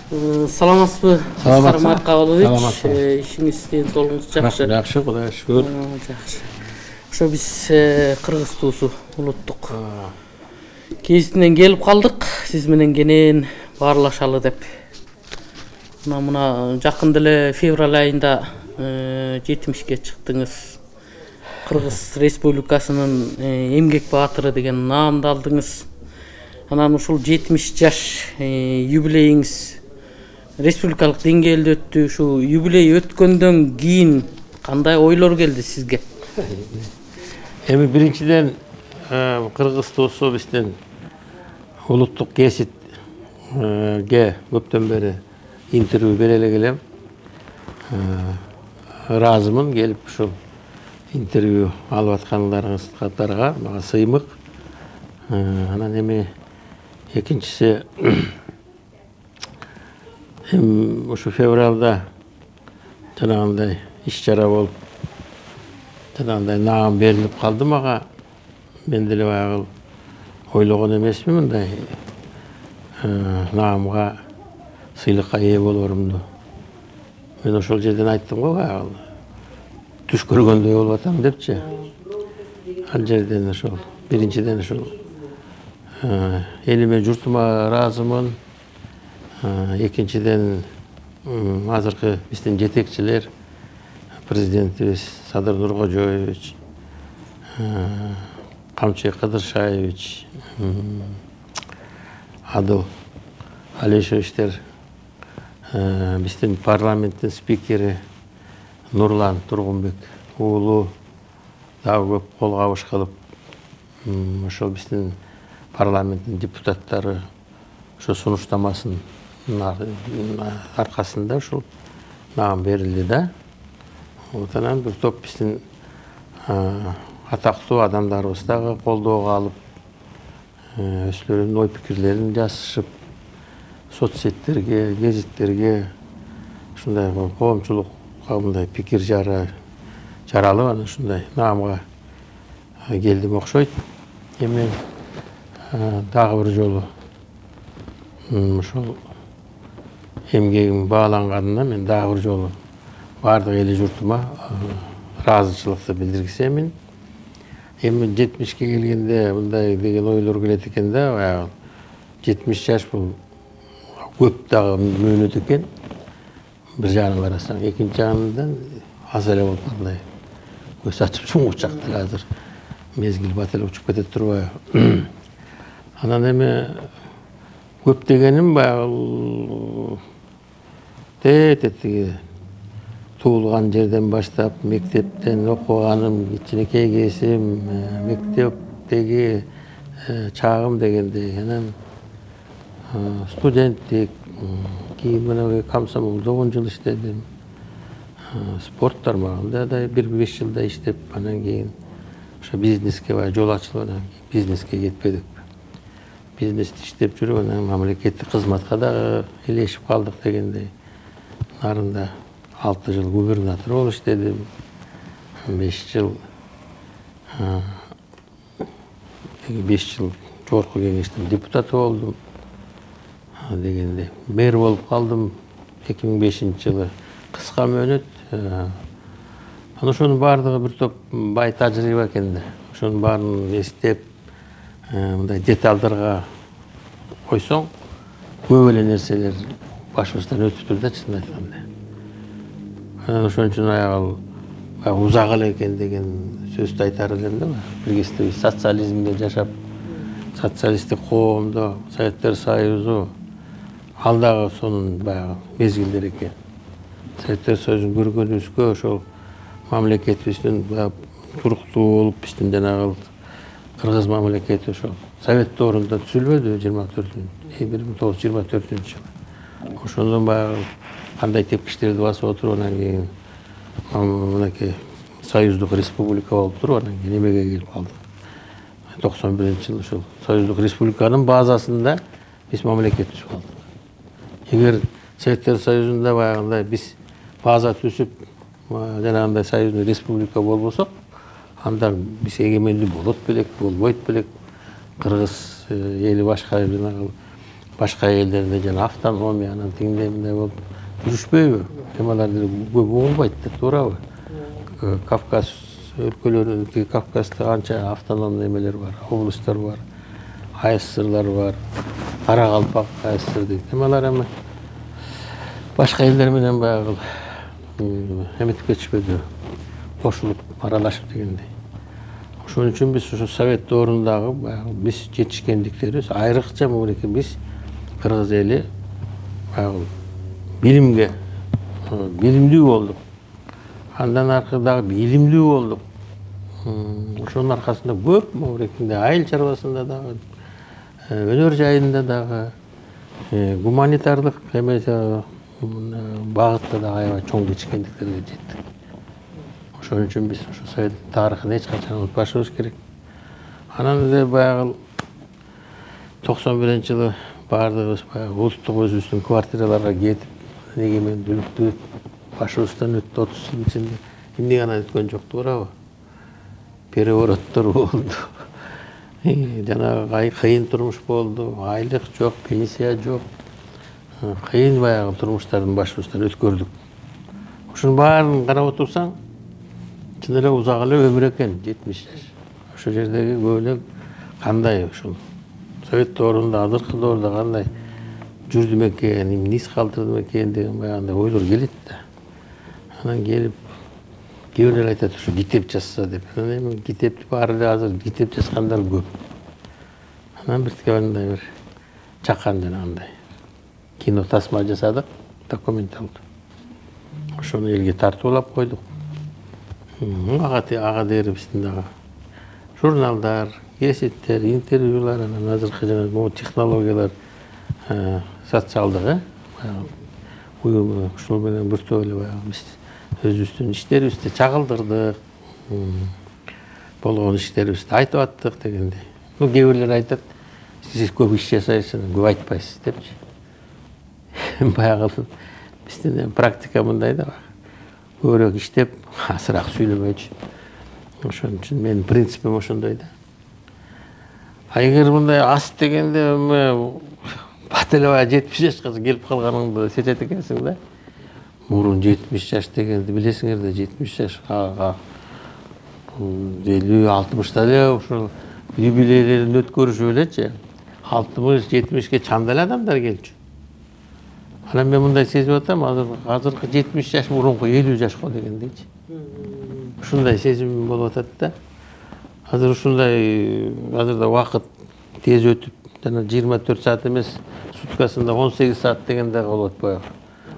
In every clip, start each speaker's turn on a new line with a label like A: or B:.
A: Саламатсызбы, Аскар Маркабылович. Ишиңиз денсаулыгыңыз жакшы?
B: Жакшы, Кудайга шүгүр.
A: Жакшы. Ошо биз Кыргыз туусу улуттук кесинен келип калдык. Сиз менен кенен баарлашалы деп. Мына жакын деле февраль айында 70ке чыктыңыз. Кыргыз Республикасынын эмгек баатыры деген наамды алдыңыз. Анан ушул 70 жаш юбилейиңиз республикалык деңгээлде өттү. Ушу юбилей өткөндөн кийин кандай ойлор келди сизге?
B: Эми биринчиден Кыргыз туусу биздин улуттук гезитке көптөн бери интервью бере эле келем. Ыраазымын келип ушул интервью алып аткандарыңыздарга мага сыймык. Анан эми экинчиси ушу февралда жанагындай иш-чара болуп жанагындай наам берилип калды мага. Мен деле баягы ойлогон эмесмин мындай наамга сыйлыкка ээ болорумду. Мен ошол жерден айттым го баягы түш көргөндөй болуп атам депчи. Ал жерден ошол биринчиден ошол элиме журтума ыраазымын. Экинчиден азыркы биздин жетекчилер президентибиз Садыр Нуркожоевич, Камчы Кыдыршаевич, Адыл Алишевичтер, биздин парламенттин спикери Нурлан Тургунбек уулу дагы көп кол кабыш кылып, ошол биздин парламенттин депутаттары ошо сунуштамасын аркасында ушул наам берилди да. Анан бир топ биздин атактуу адамдарыбыз дагы колдоого алып, өзлөрүнүн ой пикирлерин жазышып, соцсеттерге, гезиттерге ушундай коомчулукка мындай пикир жаралып анан ушундай наамга келдим окшойт. Эми дагы бир жолу ошол эмгегим бааланганына мен дагы бир жолу бардык эли журтума ыраазычылыкты билдиргисемин. Эми 70ке келгенде мындай деген ойлор келет экен да, баягы 70 жаш бул көп дагы мөөнөт экен. Бир жагынан карасаң, экинчи жагынан аз эле болуп кандай көз ачып жумгуч жакта азыр мезгил бат эле учуп кетет турбайбы. Анан эми көп дегеним баягы тетиги туулган жерден баштап мектептен окуганым, кичинекей кезим, мектептеги чагым дегендей, анан студенттик, кийин мына комсомолдо 10 жыл иштедим. Спорт тармагында да 1-5 жылда иштеп, анан кийин ошо бизнеске жол ачылып, анан бизнеске кетпедик. Бизнести иштеп жүрүп, анан мамлекеттик кызматка дагы илешип калдык дегендей. Нарында 6 жыл губернатор болуп иштедим. 5 жыл жогорку кеңештин депутаты болдум дегендей. Мэр болуп калдым 2005 жылы. Кыска мөөнөт. Анан ошонун баардыгы бир топ бай тажрыйба экен да. Ошонун баарын эстеп, мындай деталдарга койсоң, көп эле нерселер башыбыздан өтүптүр да, чын айтканда. Анан ошон үчүн аягы узак эле экен деген сөздү айтар элем да. Бир кезде социализмде жашап, социалисттик коомдо, Советтер Союзу ал дагы сонун баягы мезгилдер экен. Советтер Союзун көргөнүбүзгө ошол мамлекетибиздин туруктуу болуп, биздин жанагы Кыргыз мамлекети ошол Совет доорунда түзүлбөдү 1924 жылы. Ошондон баягы кандай тепкичтерди басып отуруп, анан кийин мынакей Союздук республика болуп туруп, анан кийин эмеге келип калдык. 91-жылы ошол Союздук республиканын базасында биз мамлекет түзүп калдык. Эгер Советтер Союзунда баягындай биз база түзүп, жанагындай Союздук республика болбосок, анда биз эгемендүү болот белек, болбойт белек. Кыргыз эли башка жанагы башка элдерде жана автономиянын тигиндей мындай болуп жүрүшпөйбү? Эми аларды көп угулбайт да, туурабы? Кавказ өлкөлөрүнүн, тиги Кавказда канча автономный эмелер бар, областтар бар, АССрлар бар, Каракалпак АССр дейт. Эми алар эми башка элдер менен баягы эметип кетишпеди, кошулуп, аралашып дегендей. Ошон үчүн биз ушу Совет доорундагы баягы биз жетишкендиктерибиз, айрыкча мынакей биз кыргыз эли баягы билимге билимдүү болдук. Андан аркы дагы билимдүү болдук. Ошонун аркасында көп мынакей айыл чарбасында дагы, өнөр жайында дагы, гуманитардык багытта дагы аябай чоң жетишкендиктерге жеттик. Ошон үчүн биз ушу Совет тарыхын эч качан унутпашыбыз керек. Анан эле баягы 91-жылы баардыгыбыз баягы улуттук өзүбүздүн квартираларга кетип, эгемендүүлүктү башыбыздан өттү 30 жыл ичинде. Эмне гана өткөн жок, туурабы? Перевороттор болду. Жана кыйын турмуш болду, айлык жок, пенсия жок. Кыйын баягы турмуштардын башыбыздан өткөрдүк. Ушунун баарын карап отурсаң, чын эле узак эле өмүр экен, 70 жаш. Ошол жердеги көп эле кандай ушул Совет доорунда, азыркы доорда кандай жүрдүм экен, эмне из калтырдым экен деген баягындай ойлор келет да. Анан келип, кээ бирлер айтат, ушу китеп жазса деп. Анан эми китепти баары эле азыр китеп жазгандар көп. Анан биртикебандай бир чакан жанагындай кино тасма жасадык, документалдуу. Ошону элге тартуулап койдук. Ага дээрибиздин дагы журналдар, гезиттер, интервьюлар, анан азыркы жана могу технологиялар, социалдык, уюм ушул менен бүртөп эле баягы биз өзүбүздүн иштерибизди чагылдырдык, болгон иштерибизди айтып аттык дегендей. Кээ бирлер айтат, сиз көп иш жасайсыз, көп айтпайсыз депчи. Баягы биздин практика мындай да, көбүрөөк иштеп, азыраак сүйлөмөйчү. Ошон үчүн менин принципим ошондой да. Эгер мындай ас дегенде бат эле баягы 70 жашка келип калганыңды сезет экенсиң да. Мурун 70 жаш дегенди билесиңер да, 70 жаш 50-60 эле ушул юбилейлерин өткөрүшүп элечи. 60-70ке чамда эле адамдар келчү. Анан мен мындай сезип атам, азыркы 70 жаш мурунку 50 жашко дегендейчи. Ушундай сезим болуп атат да. Азыр ушундай, азырда убакыт тез өтүп, жана 24 саат эмес, суткасында 18 саат деген да болуп атпайбы.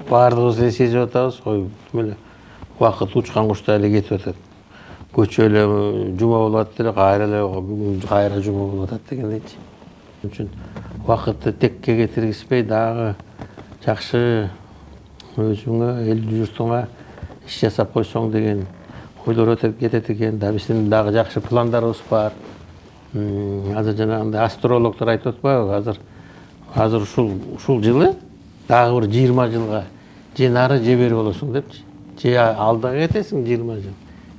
B: Баардыгыбыз эле сезип атабыз, ой, эле убакыт учкан куштай эле кетип атат. Көчө эле жума болуп атат эле, кайра эле бүгүн кайра жума болуп атат дегендейчи. Ошон үчүн убакытты текке кетиргизбей дагы жакшы өзүңө, эл журтуңа иш жасап койсоң деген ойлор өтүп кетет экен. Да биздин дагы жакшы пландарыбыз бар. Азыр жанагындай астрологдор айтып атпайбы? Азыр ушул жылы дагы бир 20 жылга же нары же бери болосуң депчи. Же алдыга кетесиң 20 жыл,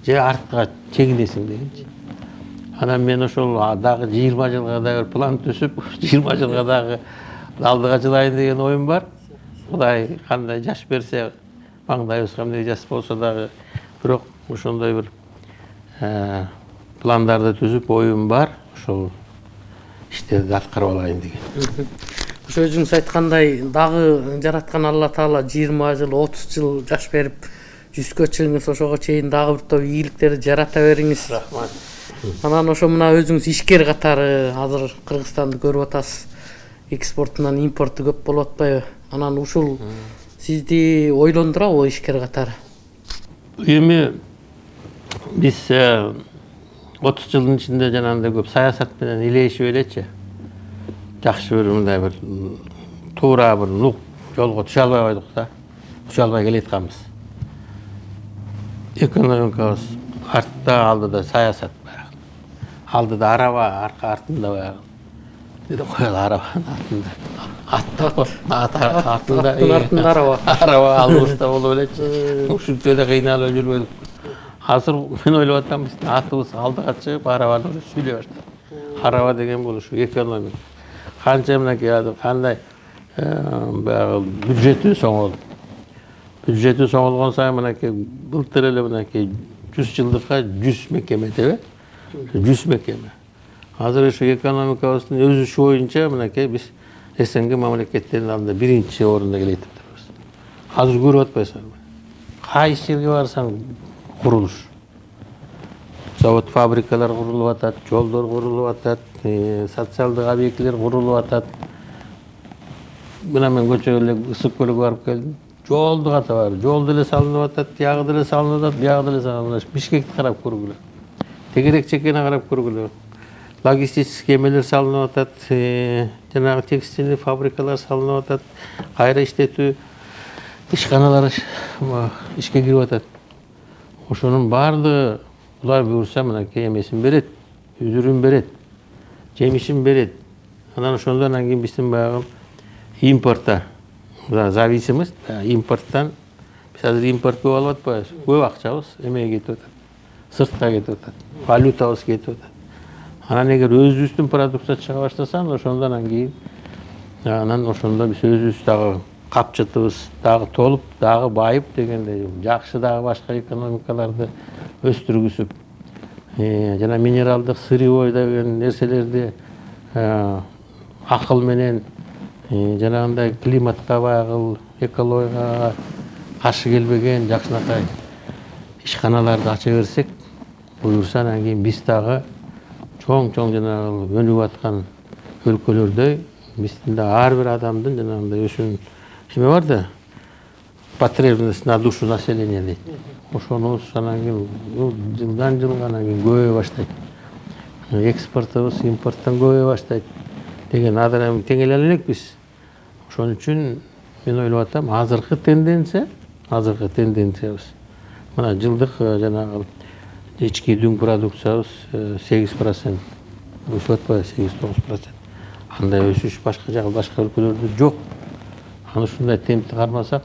B: же артка чегинесиң дегенчи. Анан мен ошол дагы 20 жылга да бир план түзүп, 20 жылга дагы алдыга жылайын деген оюм бар. Кудай кандай жаш берсе, маңдайыбызга эмне жас болсо дагы, бирок ошондой бир пландарды түзүп оюм бар. Ошол иштерди аткарып алайын деген.
A: Ошо өзүңүз айткандай, дагы жараткан Алла Таала 20 жыл, 30 жыл жаш берип, 100кө чыгыңыз, ошого чейин дагы бир топ ийгиликтерди жарата бериңиз.
B: Рахмат.
A: Анан ошо мына өзүңүз ишкер катары азыр Кыргызстанды көрүп атасыз. Экспортунан импорту көп болуп атпайбы? Анан ушул сизди ойлондурабы ишкер катары?
B: Эми биз 30 жылдын ичинде жанагындай көп саясат менен илешип элечи. Жакшы бир мындай бир туура бир нук жолго түшө албай койдук да. Түшө албай келатканбыз. Экономикабыз артта, алдыда саясат баягы. Алдыда араба, артында баягы. Деди коелу арабанын артында.
A: Артында араба.
B: Араба алышта болуп элечи. Ушинтип эле кыйналып жүрбөдүк. Азыр мен ойлоп атам, атыбыз алдыга чыгып, арабаны уже сүйлөй баштады. Араба деген бул ушу экономика. канча мынакей кандай баягы бюджети соңолду. Бюджети соңолгон сайын мынакей былтыр эле мынакей 100 жылдыкка 100 мекемедеби? 100 мекеме. Азыр ошо экономикабыздын өсүшү боюнча мынакей биз СНГ мамлекеттеринин алдында биринчи орунда келе жатабыз. Азыр көрүп атпайсыңарбы? Кайсы жерге барсаң курулуш. Завод, фабрикалар курулуп атат, жолдор курулуп атат, социалдык объектилер курулуп атат. Мына мен көчөгө эле ысык көлгө барып келдим. Жолду ката бар. Жол деле салынып атат, тиягы деле салынып атат, биягы деле салынып атат. Бишкекти карап көргүлө. Тегерек чекени карап көргүлө. Логистический эмелер салынып атат, жанагы текстиль фабрикалар салынып атат, кайра иштетүү ишканалар ишке кирип атат. Ошонун баардыгы Кудай буйрса мынакей эмесин берет, үзүрүн берет, жемишин берет. Анан ошондон кийин биздин баягы импортто зависимость, импорттан биз азыр импорт көп алып атпайбыз. Көп акчабыз эмеге кетип атат, сыртка кетип атат, валютабыз кетип атат. Анан эгер өзүбүздүн продукция чыга баштасаң, ошондон кийин ошондо биз өзүбүз дагы капчытыбыз дагы толуп, дагы байып дегендей жакшы дагы башка экономикаларды өстүргүзүп, жана минералдык сырьевой деген нерселерди акыл менен жанагындай климатка байгыл, экологияга каршы келбеген жакшынакай ишканаларды ача берсек, буюрса анан кийин биз дагы чоң жанагы өнүгүп аткан өлкөлөрдөй биздин да ар бир адамдын жанагындай өзүнүн эме бар да, потребность на душу населения дейт. Ошонубуз анан кийин жылдан жылга анан кийин көбөйө баштайт. Экспортубуз импорттон көбөйө баштайт деген азыр эми тең эле элекпиз. Ошон үчүн мен ойлоп атам, азыркы тенденциябыз. Мына жылдык жанагы ички дүң продукциябыз 8% өсүп атпайбы, 8-9%. Андай өсүш башка өлкөлөрдө жок. Аны ушундай темпти кармасак,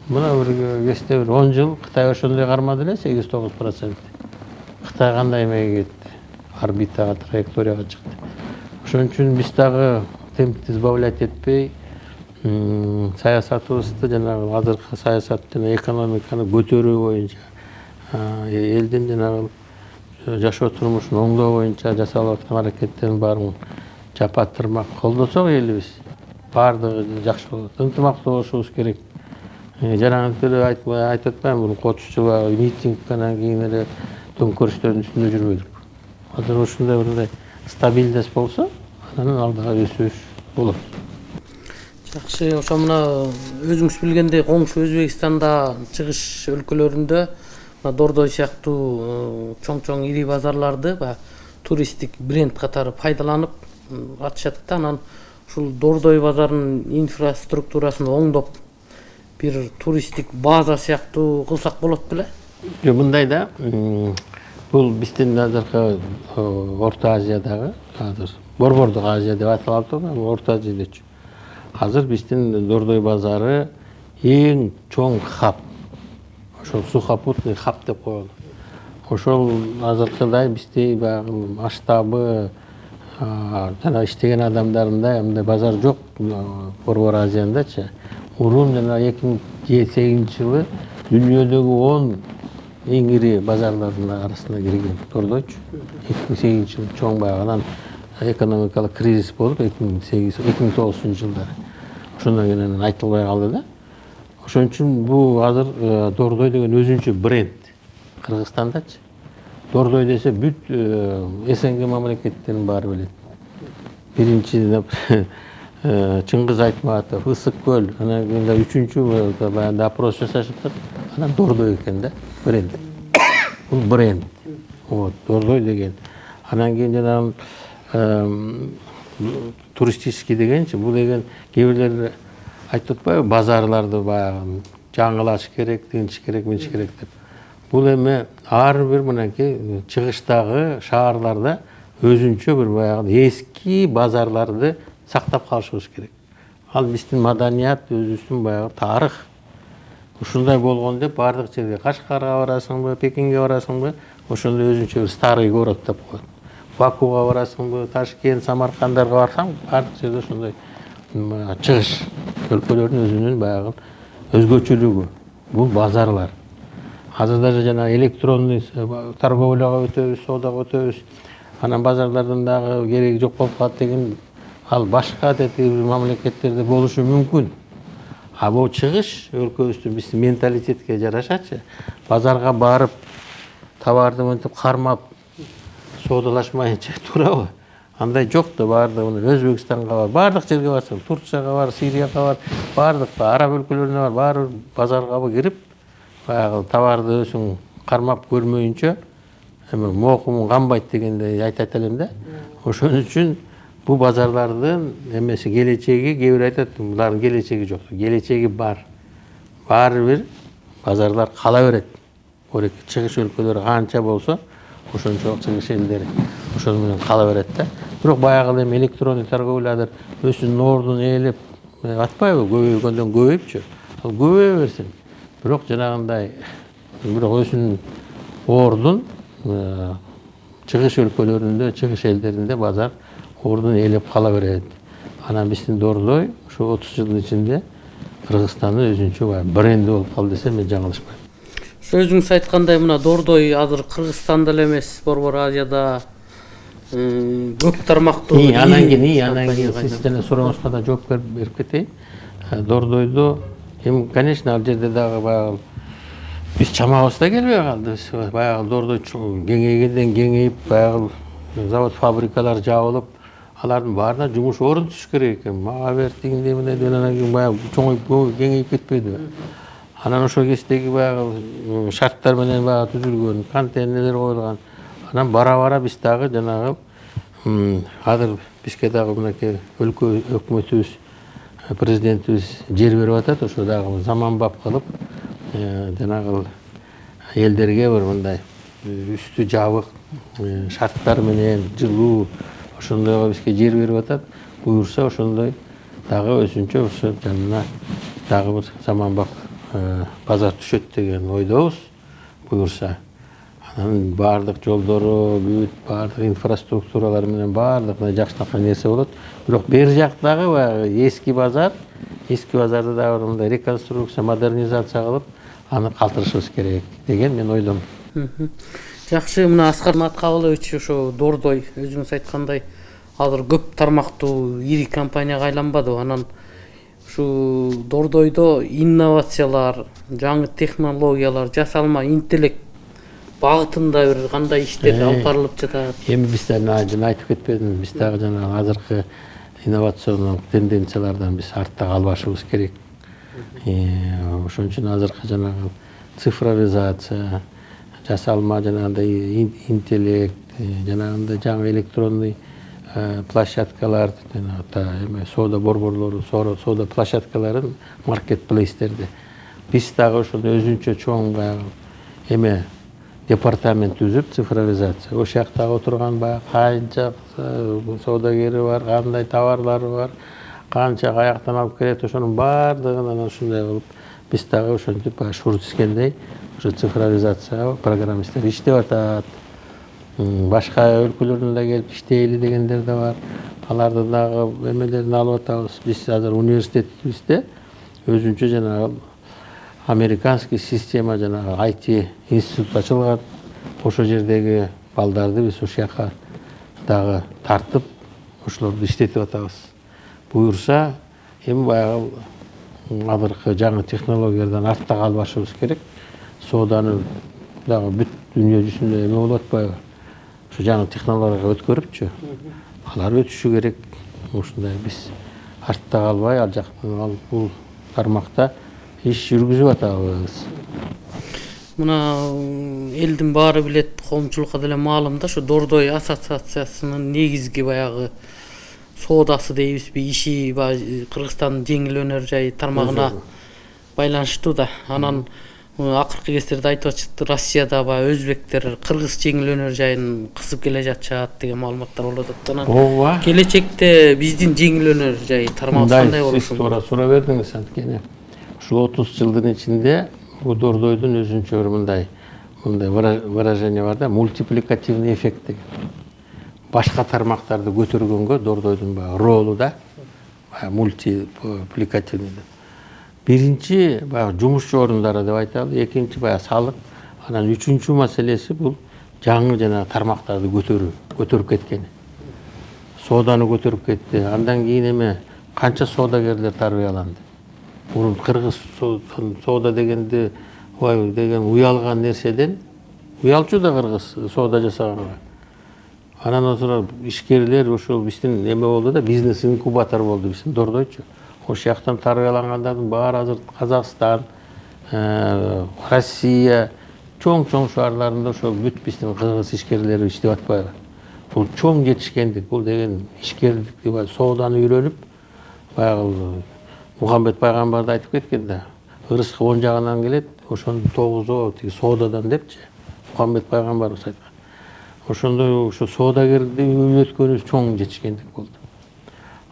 B: мына бир кесте 10 жыл Кытай ошондой кармады эле 8-9%. Кытай кандай эмеге кетти? Орбитага, траекторияга чыкты. Ошон үчүн биз дагы темпти сбавлять этпей, саясатыбызды жанагы азыркы саясат жана экономиканы көтөрүү боюнча, элдин жанагы жашоо турмушун оңдоо боюнча жасалып аткан аракеттердин баарын жапа-тырмак колдосок элибиз, баардыгы жакшы болот. Ынтымактуу болушубуз керек. Жанагы эле айтып атпаймынбы, 30 жыл митинг анан кийин эле төңкөрүштөрдүн үстүндө жүрбөдүк. Азыр ушундай стабилдес болсо, анан алдыга өсүш болот.
A: Жакшы, ошо мына өзүңүз билгендей коңшу Өзбекстанда, чыгыш өлкөлөрүндө Дордой сыяктуу чоң ири базарларды туристтик бренд катары пайдаланып атышат да. Анан ушул Дордой базарынын инфраструктурасын оңдоп, бир туристтик база сыяктуу кылсак болот беле?
B: Мындай да, бул биздин азыркы Орто Азиядагы, азыр Борбордук Азия деп аталып атат, Орто Азиядечү. Азыр биздин Дордой базары эң чоң хаб. Ошол сухопутный хаб деп коелу. Ошол азыркыдай бизде баягы масштабы жана иштеген адамдарында мындай базар жок Борбор Азияндачы. Мурун жана 2008 жылы дүйнөдөгү 10 эң ири базарлардын арасына кирген Дордойчу. 2008 жылы чоң баягы экономикалык кризис болуп 2009 жылдары. Ошондон кийин айтылбай калды да. Ошон үчүн бул азыр Дордой деген өзүнчө бренд Кыргызстандачы. Дордой десе бүт СНГ мамлекеттеринин баары билет. Биринчи Чыңгыз Айтматов, Ысык көл, анан кийин үчүнчү баягы опрос жасашыптыр. Анан Дордой экен да, бренд. Бул бренд. Вот, Дордой деген. Анан кийин жанагы туристический дегенчи, бул деген кээ айтып атпайбы, базарларды баягы жаңылаш керек, тынч керек, минч керек деп. Бул эми ар бир мынакей чыгыштагы шаарларда өзүнчө бир баягы эски базарларды сактап калышыбыз керек. Ал биздин маданият, өзүбүздүн баягы тарых. Ушундай болгон деп бардык жерге Кашкарга барасыңбы, Пекинге барасыңбы, ошондой өзүнчө бир старый город деп коет. Бакуга барасыңбы, Ташкент, Самаркандарга барсаң, бардык жерде ошондой чыгыш өлкөлөрдүн өзүнүн баягы өзгөчөлүгү. Бул базарлар. Азыр даже жана электронный торговляга өтөбүз, соодага өтөбүз. Анан базарлардын дагы кереги жок болуп калат деген ал башка бир мамлекеттерде болушу мүмкүн. А бул чыгыш өлкөбүздүн биздин менталитетке жарашачы, базарга барып, товарды мынтип кармап, соодалашмайынча туурабы? Андай жок да, баардыгы Өзбекстанга бар, баардык жерге барсаң, Турцияга бар, Сирияга бар, баардык араб өлкөлөрүнө бар, баары базарга кирип, баягы товарды өзүң кармап көрмөйүнчө эми мокумун канбайт дегенди айтат элем да. Ошон үчүн бул базарлардын эмеси келечеги, кээ бир айтат, булардын келечеги жок. Келечеги бар. Баары бир базарлар кала берет. Чыгыш өлкөлөр канча болсо, ошончолук чыгыш элдери ошону менен кала берет да. Бирок баягы эми электронный торговлядыр өзүнүн ордун ээлеп атпайбы, көбөйгөндөн көбөйүпчү. Ал көбөйө берсин. Бирок жанагындай өзүнүн ордун чыгыш өлкөлөрүндө, чыгыш элдеринде базар ордун ээлеп кала берет. Анан биздин Дордой ушу 30 жылдын ичинде Кыргызстандын өзүнчө бренди болуп калды десем мен жаңылышпайм.
A: Өзүңүз айткандай мына Дордой азыр Кыргызстанда эле эмес, Борбор Азияда көп тармактуу.
B: Анан кийин сиз жана сурооңузга да жооп берип кетейин. Дордойдо эми, конечно, ал жерде дагы баягы биз чамабыз да келбей калды. Баягы Дордой кеңейгенден кеңейип, баягы завод, фабрикалар жабылып, алардын баарына жумуш орун түшүш керек экен. Мага бер тигиндей мындай деп анан кийин баягы чоңоюп кеңейип кетпедиби? Анан ошол кездеги баягы шарттар менен баягы түзүлгөн, контейнерлер коюлган. Анан бара-бара биз дагы жанагы азыр бизге дагы мынакей өлкө өкмөтүбүз, президентибиз жер берип атат. Ошо дагы заманбап кылып жанагы элдерге бир мындай үстү жабык шарттар менен жылуу ошондойго бизге жер берип атат. Буюрса ошондой дагы өзүнчө ошо жанына дагы бир заманбап базар түшөт деген ойдобуз. Буюрса анан баардык жолдору, бүт баардык инфраструктуралар менен баардык жакшынакай нерсе болот. Бирок бер жактагы баягы эски базарды дагы мындай реконструкция, модернизация кылып, аны калтырышыбыз керек деген мен ойдомун.
A: Жакшы, мына Аскар Маткабылович, ошо Дордой өзүңүз айткандай азыр көп тармактуу ири компанияга айланбадыбы? Анан ушу Дордойдо инновациялар, жаңы технологиялар, жасалма интеллект багытында бир кандай иштер алып барылып жатат?
B: Эми биз жана айтып кетпедимби, биз дагы жана азыркы инновациондук тенденциялардан биз артта калбашыбыз керек. Ошон үчүн азыркы жанагы цифровизация, жасалма жанагындай интеллект, жанагындай жаңы электронный площадкалар, эме соода борборлору, соода площадкаларын, маркетплейстерди биз дагы ошону өзүнчө чоң баягы эме департамент түзүп, цифровизация. Ошол жактагы отурган баягы канча соодагери бар, кандай товарлары бар, канча каяктан алып келет, ошонун баардыгын ушундай кылып биз дагы ошентип шур тискендей ошо цифровизацияга программисттер иштеп атат. Башка өлкөлөрдөн да келип иштейли дегендер да бар. Аларды дагы эмелерин алып атабыз. Биз азыр университетибизде өзүнчө жанагы американский система, жанагы IT институт ачылган. Ошол жердеги балдарды биз ошол жака дагы тартып, ошолорду иштетип атабыз. Буюрса, эми баягы азыркы жаңы технологиялардан артта калбашыбыз керек. Сооданы дагы бүт дүйнө жүзүндө эме болуп атпайбы? Ошо жаңы технологияга өткөрүпчү. Алар өтүшү керек. Ушундай биз артта калбай, ал жактан бул тармакта иш жүргүзүп атабыз.
A: Мына элдин баары билет, коомчулукка деле маалым да, ошо Дордой ассоциациясынын негизги баягы соодасы дейбизби, иши Кыргызстандын жеңил өнөр жайы тармагына байланыштуу да. Анан акыркы кездерде айтып атышты, Россияда өзбектер кыргыз жеңил өнөр жайын кысып келе жатышат деген маалыматтар болуп атат. Анан келечекте биздин жеңил өнөр жайы тармагы кандай болушу?
B: Сиз суроо бердиңиз, анткени ушул 30 жылдын ичинде бул Дордойдун өзүнчө бир мындай выражение бар да, мультипликативный эффект деген. башка тармактарды көтөргөнгө Дордойдун баягы ролу да мультипликативный. Биринчи баягы жумушчу орундары деп айталы, экинчи баягы салык, анан үчүнчү маселеси бул жаңы жана тармактарды көтөрүп кеткени. Сооданы көтөрүп кетти. Андан кийин эме канча соодагерлер тарбияланды. Мурун кыргыз соода дегенди деген уялган нерседен уялчу да кыргыз соода жасаганга. Анан отуруп ишкерлер ошол биздин эме болду да, бизнес инкубатор болду биздин Дордойчу. Ошол жактан тарбиялангандардын баары азыр Казакстан, Россия чоң шаарларында ошол бүт биздин кыргыз ишкерлери иштеп атпайбы. Бул чоң жетишкендик, бул деген ишкерликти сооданы үйрөнүп, баягы Мухаммед пайгамбар да айтып кеткен да, ырыскы оң жагынан келет, ошону тогузоо тиги соодадан депчи. Мухаммед пайгамбарыбыз айткан. Ошондой ошо соодагерди үйрөткөнүбүз чоң жетишкендик болду.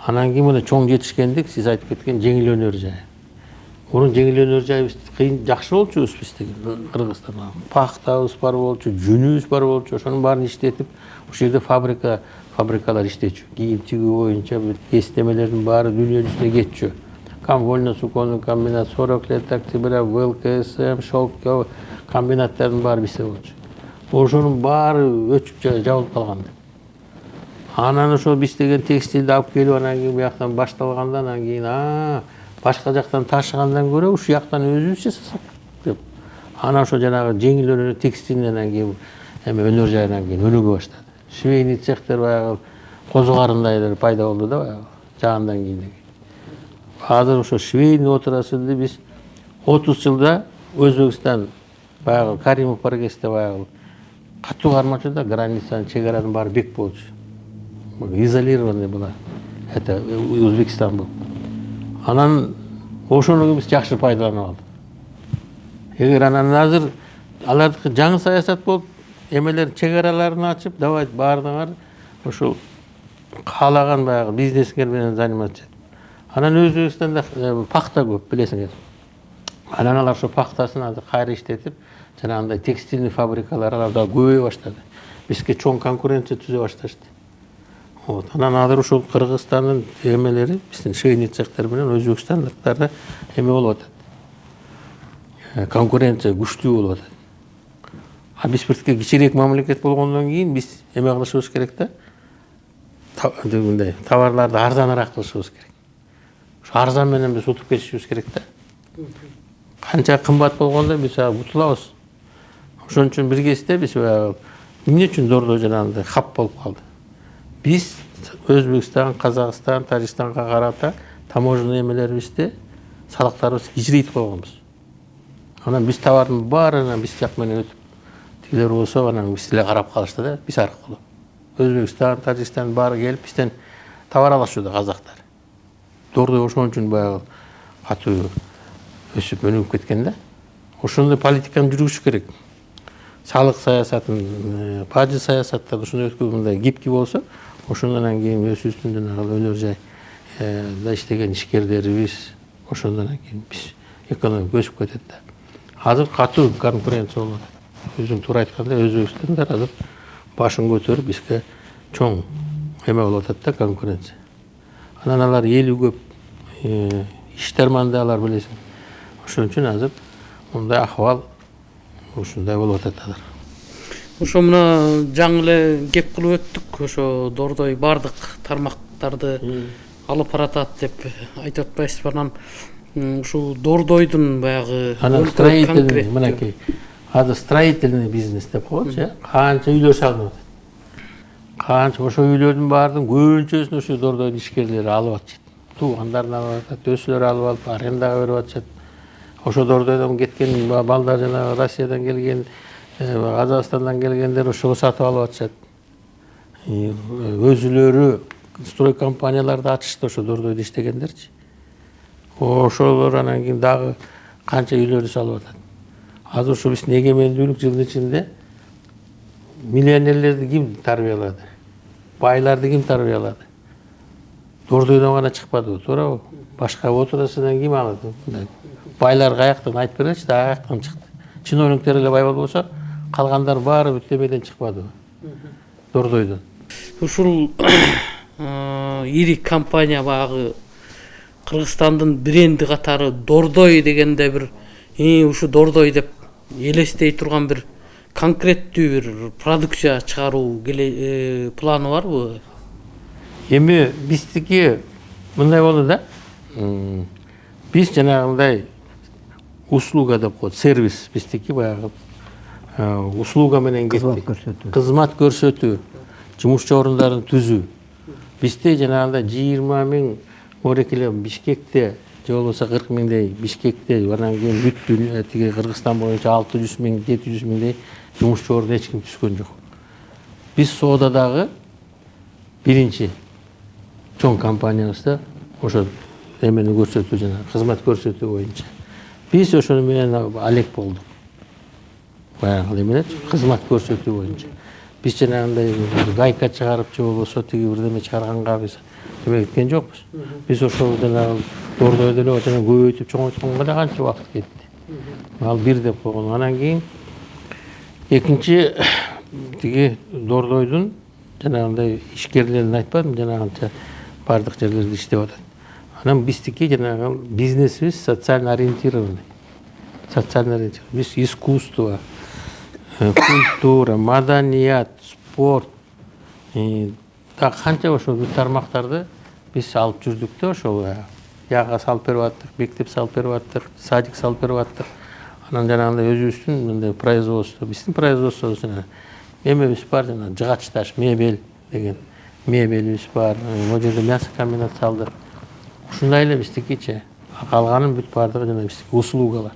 B: Анан кийин мына чоң жетишкендик, сиз айтып кеткен жеңил өнөр жайы. Мурун жеңил өнөр жайыбыз кыйын жакшы болчубуз биз деген Кыргызстанда. Пахтабыз бар болчу, жүнүбүз бар болчу, ошонун баарын иштетип, ошол жерде фабрикалар иштечү. Кийим тигүү боюнча эстемелердин баары дүйнө жүзүнө кетчү. Камвольно-суконный комбинат, 40 лет октября, ВЛКСМ, шелк комбинаттардын баары бизде болчу. Ошонун баары өчүп жабылып калган. Анан ошо биз деген текстилди алып келип, анан кийин бияктан башталганда, анан кийин башка жактан ташыгандан көрө ушул жактан өзүбүз жасасак деп. Анан ошо жанагы жеңил өнөр текстилдин анан кийин эме өнөр жайынан кийин өнүгө баштады. Швейный цехтер баягы козу карындайлар пайда болду да баягы жагандан кийин. Азыр ошо швейный отраслды биз 30 жылда Өзбекстан баягы Каримов Паргесте баягы катуу кармачу да, границанын чегаранын баары бек болчу. Изолированный была. Это Өзбекстан был. Анан ошону биз жакшы пайдаланып алдык. Эгер анан азыр алардыкы жаңы саясат болуп, эмелер чегараларын ачып, давай баардыгыңар ошол каалаган баягы бизнескер менен заниматься. Анан Өзбекстанда пахта көп, билесиңер. Анан алар ошо пахтасын азыр кайра иштетип, жанагындай текстильный фабрикалар аларда көбөйө баштады. Бизге чоң конкуренция түзө башташты. Анан азыр ошол Кыргызстандын эмелери, биздин швейный цехтер менен Өзбекстандыктарда эме болуп атат. Конкуренция күчтүү болуп атат. Биз биртке кичирээк мамлекет болгондон кийин биз эме кылышыбыз керек да. Товарларды арзаныраак кылышыбыз керек. Ошо арзан менен биз утуп кетишибиз керек да. Канча кымбат болгондо биз утулабыз. Ошон үчүн бир кезде биз эмне үчүн Дордой жанагындай хап болуп калды. Биз Өзбекстан, Казакстан, Тажикстанга карата таможенный эмелерибизде салыктарыбыз кичирейтип койгонбуз. Анан биз товардын баарынан биз жак менен өтүп, тигилер болсо анан биз эле карап калышты да, биз аркылуу. Өзбекстан, Тажикстан баары келип бизден товар алышууда казактар. Дордой ошон үчүн баягы катуу өсүп өнүгүп кеткен да. Ошондой политиканы жүргүзүш керек. Салык саясатын, бажы саясаттарды ушундай өткөргөндөй гибкий болсо, ошондон кийин өзүбүздүн жанагы өнөр жайда иштеген ишкерлерибиз, ошондон кийин биз экономика өсүп кетет да. Азыр катуу конкуренция болот. Өзүң туура айткандай, Өзбекстандар азыр башын көтөрүп бизге чоң эме болуп атат да, конкуренция. Анан алар эли көп, иштерманды алар билесиң. Ошон үчүн азыр мындай акыбал ушундай болуп атат азыр.
A: Ошо мына жаңы эле кеп кылып өттүк. Ошо Дордой бардык тармактарды алып баратат деп айтып атпайсызбы? Анан ушул Дордойдун баягы
B: строительный, мынакей азыр строительный бизнес деп коелучу, канча үйлөр салынып атат. Канча ошо үйлөрдүн баардын көбүнчөсүн ошо Дордойдун ишкерлери алып атышат. Туугандарынан алып атат, өсүлөр алып алып арендага берип атышат. Ошо Дордойдон кеткен балдар жана Россиядан келген, Казакстандан келгендер ошого сатып алып атышат. Өзүлөрү строй компанияларды ачышты ошо Дордойдо иштегендерчи. Ошолор анан кийин дагы канча үйлөрдү салып атат. Азыр ошо биздин эгемендүүлүк жылдын ичинде миллионерлерди ким тарбиялады? Байларды ким тарбиялады? Дордойдон гана чыкпады, туурабы? Башка отраслдан ким алат? Байлар каяктан айтып беречи, да каяктан чыкты. Чиновниктер эле бай болбосо, калгандар баары бүт эмеден чыкпады. Дордойдон.
A: ушул ири компания баягы Кыргызстандын бренди катары Дордой дегенде бир ушу Дордой деп элестей турган бир конкреттүү бир продукция чыгаруу планы барбы?
B: Эми биздики мындай болду да. Биз жанагындай услуга деп коет, сервис биздики баягы услуга менен кызмат көрсөтүү, жумушчу орундарын түзүү. Бизде жанагындай 20 миң орекеле Бишкекте же болбосо 40 миңдей Бишкекте, анан кийин бүт тиги Кыргызстан боюнча 600 миң, 700 миңдей жумушчу орун эч ким түзгөн жок. Биз соодадагы биринчи чоң компаниябыз да ошо эмени көрсөтүү жана кызмат көрсөтүү боюнча. Биз ошону менен алек болдук. Баягы эмне кызмат көрсөтүү боюнча. Биз жанагындай гайка чыгарып же болбосо тиги бирдеме чыгарганга биз эме кеткен жокпуз. Биз ошол жанагы Дордойдо эле жана көбөйтүп чоңойтконго да канча убакыт кетти. Ал бир деп койгон. Анан кийин экинчи тиги Дордойдун жанагындай ишкерлерин айтпадым, жанагынча бардык жерлерде иштеп атат. Анан биздики жанагы бизнесибиз социально ориентированный. Социально ориентированный. Биз искусство, культура, маданият, спорт, так канча ошол тармактарды биз алып жүрдүк да ошол яга салып берип аттык, мектеп салып берип аттык, садик салып берип аттык. Анан жанагындай өзүбүздүн мындай производство, биздин производствобуз эмебиз бар, жана жыгач таш, мебель деген мебелибиз бар. Могу жерде мясо комбинат салдык. Ушундай эле биздикиче. Калганын бүт бардыгы жана биздики услугалар.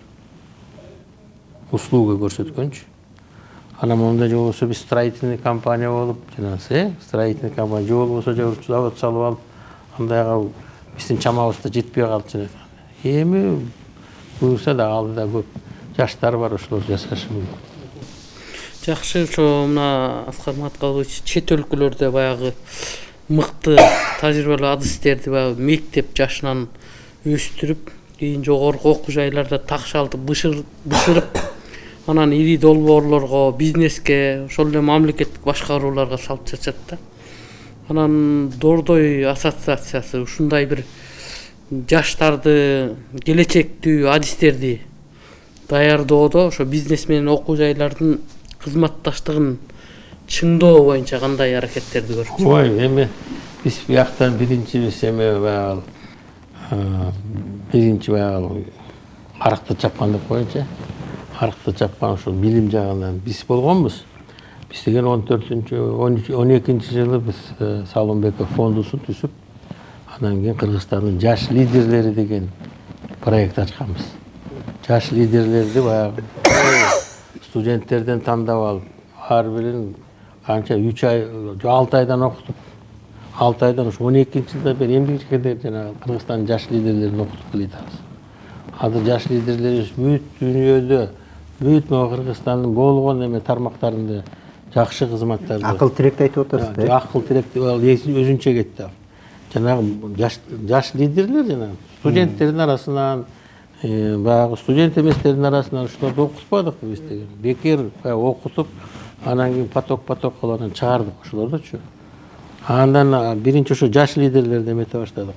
B: Услуга көрсөткөнчү. Анан монда же болбосо биз строительный компания болуп, жанагы строительный компания же болбосо завод салып алып, андайга биздин чамабызда жетпей калды. Эми буюрса да алдыда көп жаштар бар, ошолор жасашы мүмкүн.
A: Жакшы, ошо мына Аскар Маткалович чет өлкөлөрдө баягы мыкты тажрыйбалуу адистерди баягы мектеп жашынан өстүрүп, кийин жогорку окуу жайларда такшалтып бышырып, анан ири долбоорлорго, бизнеске, ошол эле мамлекеттик башкарууларга салып чачат да. Анан Дордой ассоциациясы ушундай бир жаштарды, келечектүү адистерди даярдоодо ошо бизнес менен окуу жайлардын кызматташтыгын чыңдоо боюнча кандай аракеттерди көрүп?
B: Ой, эми биз бияктан биринчибиз эме баягы биринчи баягы арыкты чапкан деп коеюнчу. Арыкты чапкан ошол билим жагынан биз болгонбуз. Биз деген 12-12 жылы биз Салымбеков фондусун түзүп, анан кийин Кыргызстандын жаш лидерлери деген проект ачканбыз. Жаш лидерлерди баягы студенттерден тандап алып, ар бирин канча 3 ай, 6 айдан окутуп, 6 айдан ушу 12-жылда бери эмгектенер жанагы Кыргызстандын жаш лидерлерин окутуп келатабыз. Азыр жаш лидерлерибиз бүт дүйнөдө, бүт Кыргызстандын болгон эме тармактарында жакшы кызматтарды.
C: Акыл тиректи айтып атасыз да?
B: Акыл тиректи өзүнчө кетти. Жанагы жаш лидерлер жанагы студенттердин арасынан, баягы студент эместердин арасынан ушуларды окутпадык биз деген. Бекер окутуп, анан кийин поток кылып чыгардык ошолордучу. Андан биринчи ошо жаш лидерлерди эмете баштадык.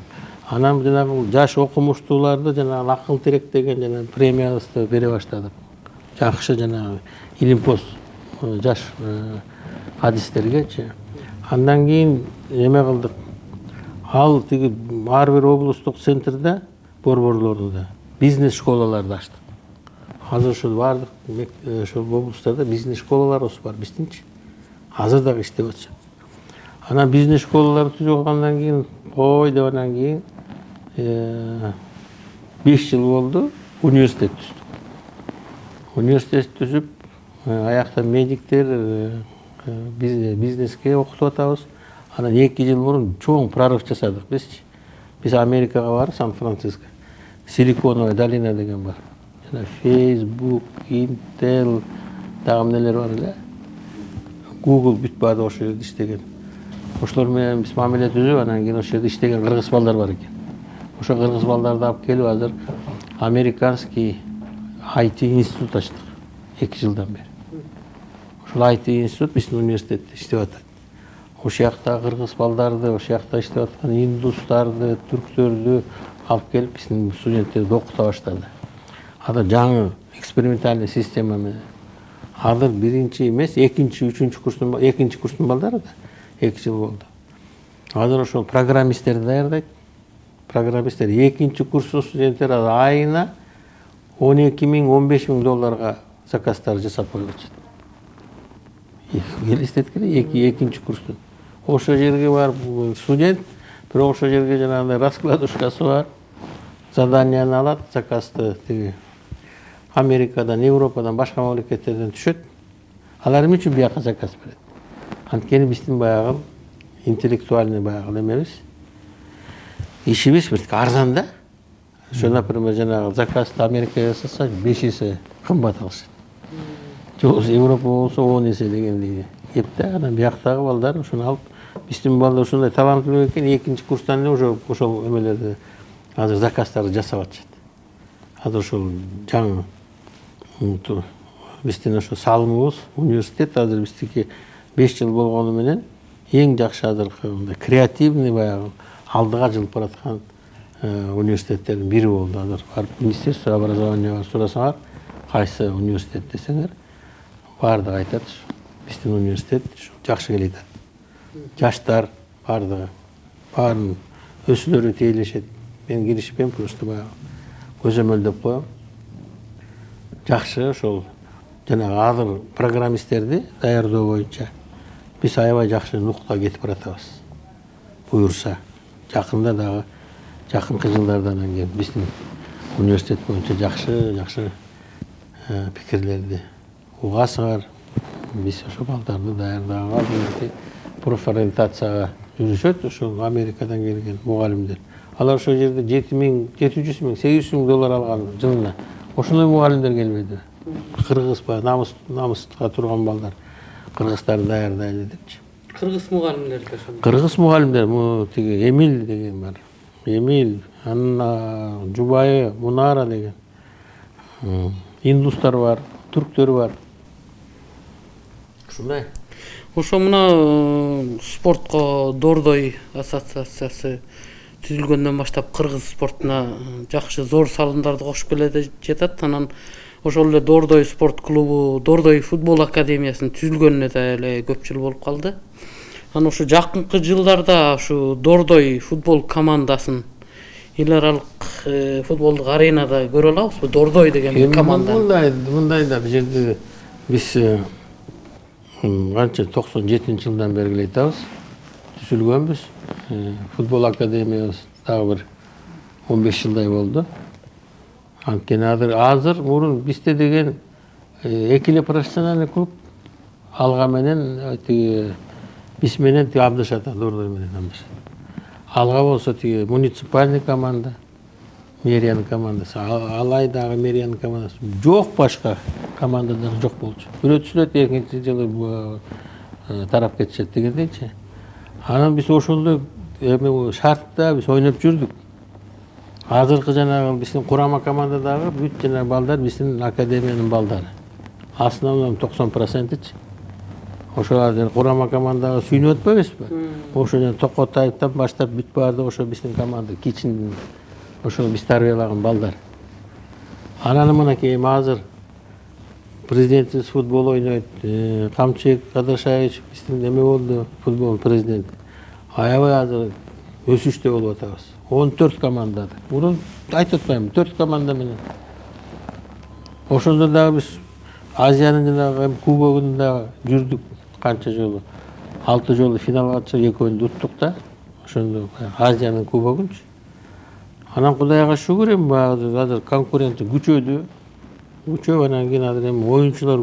B: Анан жанагы жаш окумуштууларды жанагы акыл тирек деген жанагы премиябызды бере баштадык. Жакшы жанагы илимпоз жаш адистергечи. Андан кийин эме кылдык. Ал тиги ар бир облустук центрде, борборлорунда бизнес школаларды ачтык. Азыр ошол бардык ошол облустарда бизнес школаларыбыз бар биздинчи. Азыр дагы иштеп атышат. Анан бизнес школаларды түзүп алгандан кийин кой деп анан кийин 5 жыл болду, университет түздүк. Университет түзүп, аякта медиктер бизнеске окутуп атабыз. Анан 2 жыл мурун чоң прорыв жасадык бизчи. Биз Америкага барып, Сан-Франциско, Силиконовая долина деген бар. Жана Facebook, Intel, дагы эмнелер бар эле. Google бүт баары ошол жерде иштеген. Ошолор менен биз мамиле түзүп, анан кийин ошол жерде иштеген кыргыз балдар бар экен. Ошо кыргыз балдарды алып келип азыр американский IT институт ачтык 2 жылдан бери. Ошол IT институт биздин университетте иштеп атат. ошол жакта кыргыз балдарды, ошол жакта иштеп аткан индустарды, түрктөрдү алып келип биздин студенттерди окута баштады. Азыр жаңы экспериментальный система менен. Азыр биринчи эмес, экинчи курстун балдары да 2 жыл болду. Азыр ошол программисттерди даярдайт. Программисттер экинчи курстун студенттери айына 12 миң, 15 миң долларга заказдар жасап коюп атышат. Элестет керек, экинчи курстун. Ошол жерге барып студент, бирок ошол жерге жанагындай раскладушкасы бар. Заданияны алат, заказды тиги Америкадан, Европадан, башка мамлекеттерден түшөт. Алар эмне үчүн бияка заказ берет? Анткени биздин баягы интеллектуальный баягы эмебиз. Ишибиз бир арзан да. Ошо, например, жанагы заказды Америкага жасаса 5 эсе кымбат алышат. Жок, Европа болсо 10 эсе дегендей. Кепте анан бияктагы балдар ошону алып, биздин балдар ушундай таланттуу экен, экинчи курстан эле ошол эмелерди азыр заказдарды жасап атышат. Азыр ошол жаңы биздин ошо салымыбыз университет азыр биздики 5 жыл болгону менен эң жакшы азыркы мындай креативный баягы алдыга жылып бараткан университеттердин бири болду. Азыр барып Министерство образования сурасаңар, кайсы университет десеңер, баардыгы айтат, биздин университет жакшы келе атат. Жаштар баардыгы, баарын өсүлөрү тейлешет. Мен киришпейм, просто баягы көзөмөлдөп коем. Жакшы ошол жанагы азыр программисттерди даярдоо боюнча биз аябай жакшы нукта кетип баратабыз. Буюрса, жакында дагы жакынкы жылдардан кийин биздин университет боюнча жакшы пикирлерди угасыңар. Биз ошо балдарды даярдаганга профориентацияга жүрүшөт, ошол Америкадан келген мугалимдер. Алар ошол жерде 700 миң, 800 миң доллар алган жылына. Ошондой мугалимдер келбейди. Кыргыз намыска турган балдар. Кыргыздарды даярдайлы депчи.
A: Кыргыз мугалимдер да ошондой.
B: Кыргыз мугалимдер, тиги Эмил деген бар. Эмил, анын жубайы Мунара деген. Индустар бар, түрктөр бар. Ушундай.
A: Ошо мына спортко Дордой ассоциациясы түзүлгөндөн баштап кыргыз спортуна жакшы зор салымдарды кошуп келе жатат. Анан ошол эле Дордой спорт клубу, Дордой футбол академиясынын түзүлгөнүнө да эле көп жыл болуп калды. Анан ошо жакынкы жылдарда ушу Дордой футбол командасын эл аралык футболдук аренада көрө алабызбы? Дордой деген команда.
B: Мындай да бул жерде биз канча 97-жылдан бери эле айтабыз. Түзүлгөнбүз. Футбол академиябыз дагы бир 15 жылдай болду. Анткени азыр мурун бизде деген 2 эле профессиональный клуб алга менен биз менен Абдышат, Дордой менен Абдышат. Алга болсо муниципальный команда, мэриянын командасы, алай дагы мэриянын командасы. Жок, башка командадар жок болчу. Бирөө түзүлөт, экинчи жылы тарап кетишет дегендейчи. Анан биз ошондой шартта биз ойноп жүрдүк. Азыркы жанагы биздин курама командадагы бүт жанагы балдар биздин академиянын балдары. Основном 90%-чи. Ошо курама командага сүйүнүп атпайбызбы? Ошо Токотаевден баштап бүт баардыгы ошо биздин команда, кичин ошо биз тарбиялаган балдар. Анан мынакей азыр президентибиз футбол ойнойт. Камчыбек Кадыршаевич биздин эме болду, футбол президенти. Аябай азыр өсүштө болуп атабыз. 14 команда. Мурун айтып атпайм, 4 команда менен. Ошондо дагы биз Азиянын жанагы кубогунда жүрдүк канча жолу. 6 жолу финалга чыгып, экөөнү уттук да. Ошондо Азиянын кубогунчу. Анан Кудайга шүгүр, азыр конкуренция күчөдү. Күчөп анан кийин азыр эми оюнчулар,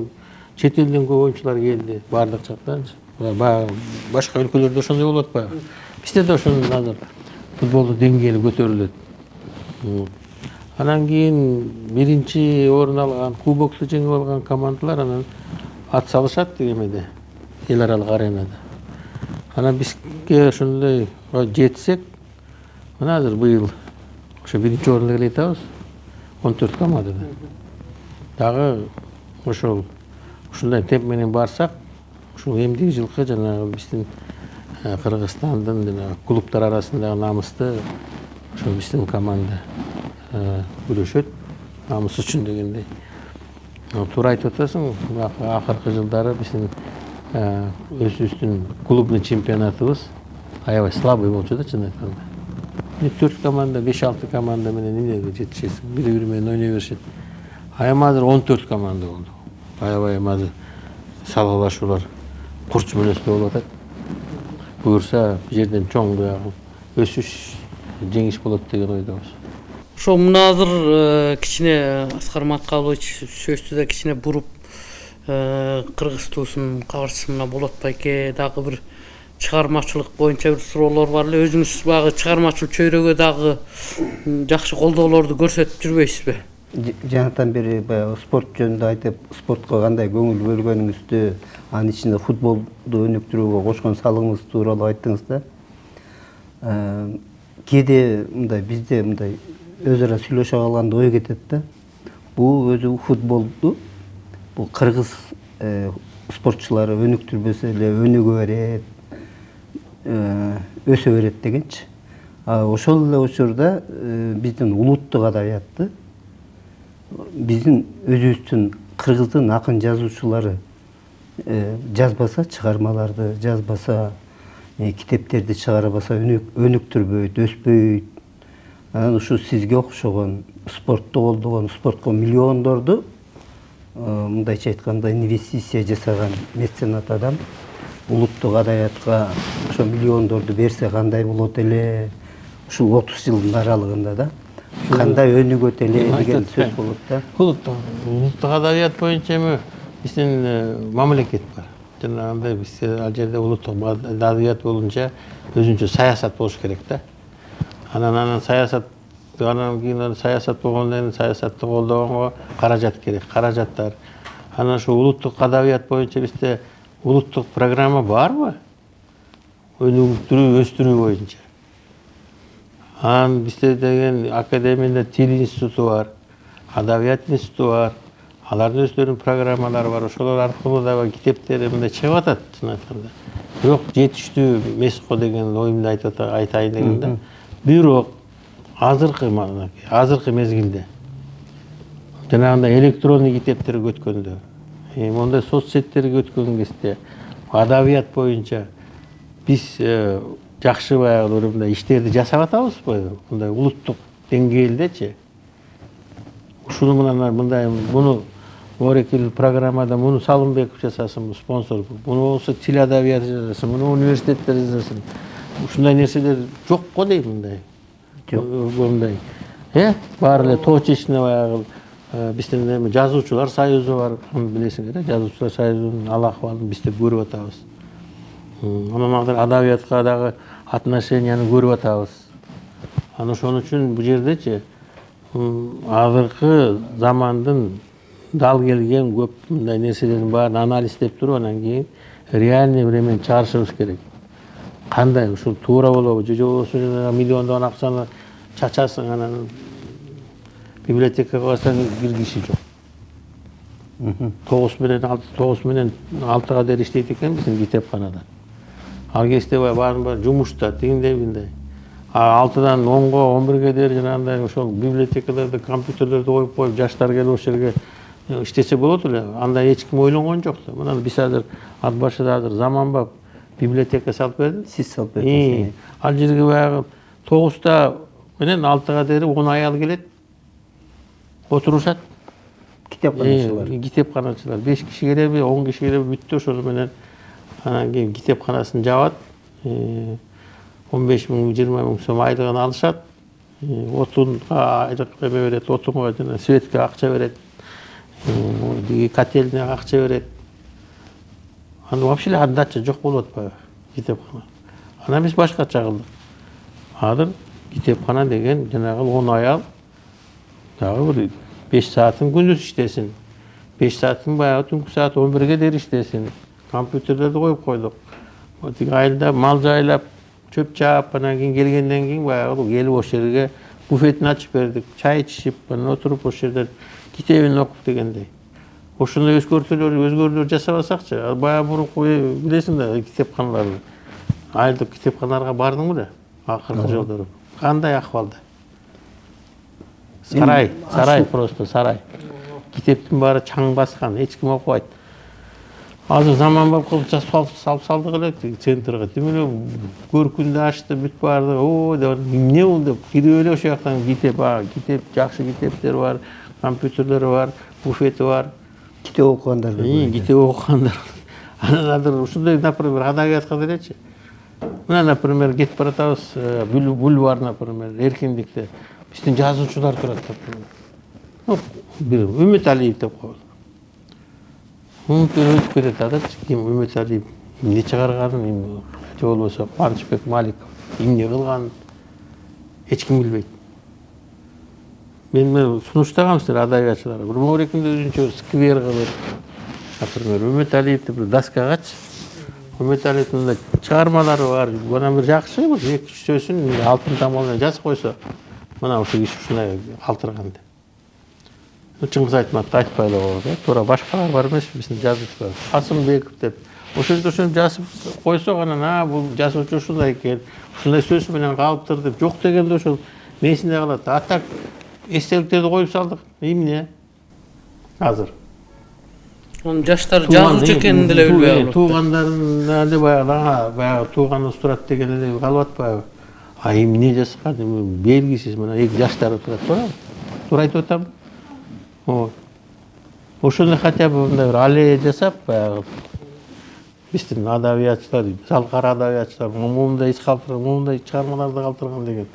B: чет элден көп оюнчулар келди, баардык жактан. Башка өлкөлөрдө ошондой болуп атпайбы? Бизде да ошондой азыр футболдун деңгээли көтөрүлөт. Анан кийин биринчи орун алган, кубокту жеңип алган командалар анан ат салышат эмеде, эл аралык аренада. Анан бизге ошондой жетсек, мына азыр быйыл ошо биринчи орунга келе атабыз. 14 командада. Дагы ошол ушундай темп менен барсак, ушул эмдиги жылкы жанагы биздин Kırgızstandın klublar arasındагы намысты ошо биздин команда күрөшөт намыс үчүн дегендей. Туура айтып атасың, акыркы жылдары биздин өзүбүздүн клубный чемпионатыбыз аябай слабый болчу да, чын айтканда. 4 команда, 5-6 команда менен эмнеге жетишесиң, бири менен ойной беришет. Эми азыр 14 команда болду. Аябай азыр салгылашуулар курч мүнөздө болуп атат. Буюрса, бул жерден чоң өсүш, жеңиш болот деген ойдобуз.
A: Ошо мына азыр кичине Аскар Маткалович сөздү кичине буруп кыргыз туусунун кабарчысына болот байке дагы бир чыгармачылык боюнча бир суроолор бар эле. Өзүңүз багы чыгармачыл чөйрөгө дагы жакшы колдоолорду көрсөтүп жүрбөйсүзбү?
C: Жанатан бери баягы спорт жөнүндө айтып, спортко кандай көңүл бөлгөнүңүздү, анын ичинде футболду өнүктүрүүгө кошкон салыгыңыз тууралуу айттыңыз да. Кээде мындай бизде мындай өз ара сүйлөшө калганда ой кетет да. Бул өзү футболду бул кыргыз спортчулары өнүктүрбөсө эле өнүгө берет, өсө берет дегенчи. Ошол эле учурда биздин улуттук адабиятты биздин өзүбүздүн кыргыздын акын жазуучулары жазбаса, чыгармаларды жазбаса, китептерди чыгарбаса өнүктүрбөйт, өспөйт. Анан ушу сизге окшогон спортту колдогон, спортко миллиондорду мындайча айтканда инвестиция жасаган меценат адам улуттук адабиятка ошо миллиондорду берсе кандай болот эле, ушул 30 жылдын аралыгында да кандай өнүгөт эле деген сөз болот да.
B: Улуттук адабият боюнча эми биздин мамлекет бар. Жанагындай бизде ал жерде улуттук адабият боюнча өзүнчө саясат болуш керек да. Анан саясат, анан кийин саясат болгондон кийин саясатты колдогонго каражат керек, каражаттар. Анан ошо улуттук адабият боюнча бизде улуттук программа барбы? Өнүктүрүү, өстүрүү боюнча. Анан бизде деген академияда тил институту бар, адабият институту бар. Алардын өздөрүнүн программалары бар. Ошолор аркылуу дагы китептер мындай чыгып атат, чын айтканда. Бирок жетиштүү эмес го деген оюмду айтайын дегем да. Бирок азыркы мезгилде жанагындай электронный китептерге өткөндө, мондай соц сеттерге өткөн кезде адабият боюнча биз жакшы баягы мындай иштерди жасап атабызбы? Мындай улуттук деңгээлдечи. Ушуну менен мындай муну Орекил программада муну Салымбеков жасасын, спонсор. Муну болсо тил адабияты жасасын, муну университеттер жасасын. Ушундай нерселер жок го дейм мындай. Жок. Мындай. Баары эле тоо чечине баягы биздин жазуучулар союзу бар, аны билесиңер, жазуучулар союзунун ал акыбалын биз деп көрүп атабыз. Анан адабиятка дагы отношенияны көрүп атабыз. Анан ошон үчүн бул жердечи азыркы замандын дал келген көп мындай нерселердин баарын анализдеп туруп, анан кийин реальный времени чыгарышыбыз керек. Кандай ушул туура болобу, же болбосо миллиондогон акчаны чачасың, анан библиотекага барсаң бир киши жок. 9 менен 6-га дейин иштейт экен биздин китепканада. Ал кезде баарын жумушта, тигиндей биндей. 6-дан 10-го, 11-ге дейин жанагындай ошол библиотекаларды, компьютерлерди коюп, жаштар келип ошол жерге иштесе болот эле. Андай эч ким ойлонгон жок да. Мына биз азыр ат башыда азыр заманбап библиотека салып бердик.
C: Сиз салып бердиңиз.
B: Ал жерге баягы 9-та менен 6-га дейин 10 аял келет. Отурушат. Китепканачылар. 5 киши келеби, 10 киши келеби бүттү, ошол менен анан кийин китепканасын жабат. 15 миң, 20 миң сом айлыгын алышат. Отунга айлык эме берет, отунга жана светке акча берет. Котельная акча берет. Аны вообще отдача жок болот баягы китепкана. Анан биз башкача кылдык. Азыр китепкана деген жанагы 10 аял дагы бир 5 саатын күндүз иштесин. 5 саатын баягы түнкү саат 11-ге дейин иштесин. Компьютерлерди коюп койдук. Тиги айылда мал жайлап, чөп чаап, анан кийин келгенден кийин баягы келип ошол жерге буфетин ачып бердик. Чай ичип, анан отуруп ошол жерде китебин окуп дегендей. Ошондой өзгөртүүлөр жасабасакчы, баягы мурунку билесиң да китепканаларды. айылдык китепканаларга бардыңбы да? Акыркы жолдору. Кандай акыбалда? Сарай просто сарай. Китептин баары чаң баскан, эч ким окубайт. Азыр заман болуп калып салып салдык эле центрге. Тим эле көркүндү ачты, бүт барды. О, эмне бул деп кирип эле ошол жактан китеп, жакшы китептер бар, компьютерлери бар, буфети бар.
C: Китеп окугандар.
B: Китеп окугандар. Анан азыр ушундай, например, адабиятка делечи. Мына, например, кетип баратабыз бульвар, например, эркиндикте. Биздин жазуучулар турат, например. Бир Үмүталиев деп коет. Өтүп кетет адачы, ким Үмүталиев, эмне чыгарганын, же болбосо Кубанычбек Маликов эмне кылганын эч ким билбейт. Мен сунуштагам силер адабиятчыларга. Бир Моорекинде өзүнчө сквер кылып, например, Үмүталиевди бир доскагачы. Үмүталиевдин чыгармалары бар. Анан бир жакшы, бир 2-3 сөзүн алтын тамганы жазып койсо, мына ушул киши ушундай калтырган деп. Чыңгыз Айтматовду айтпай эле коет, туура башкалар бар эмес, биздин жазуучулар. Касымбеков деп. Ошентип жазып койсок, анан бул жазуучу ушундай экен, ушундай сөз менен калыптыр деп жок дегенде ошол месинде калат. А так эстеликтерди коюп салдык. Эмне? Азыр.
A: Жаштар жазуучу экенин деле билбей калат.
B: Туугандарын эле баягы тууганыбыз турат деген эле калып атпайбы? А эмне жазган? Белгисиз, мына эки жаштары турат, туурабы? Туура айтып атам. Ошондой хотя бы мындай бир аллея жасап, баягы биздин адабиятчылар, залкар адабиятчылар моундай иш калтырган, моундай чыгармаларды калтырган деген.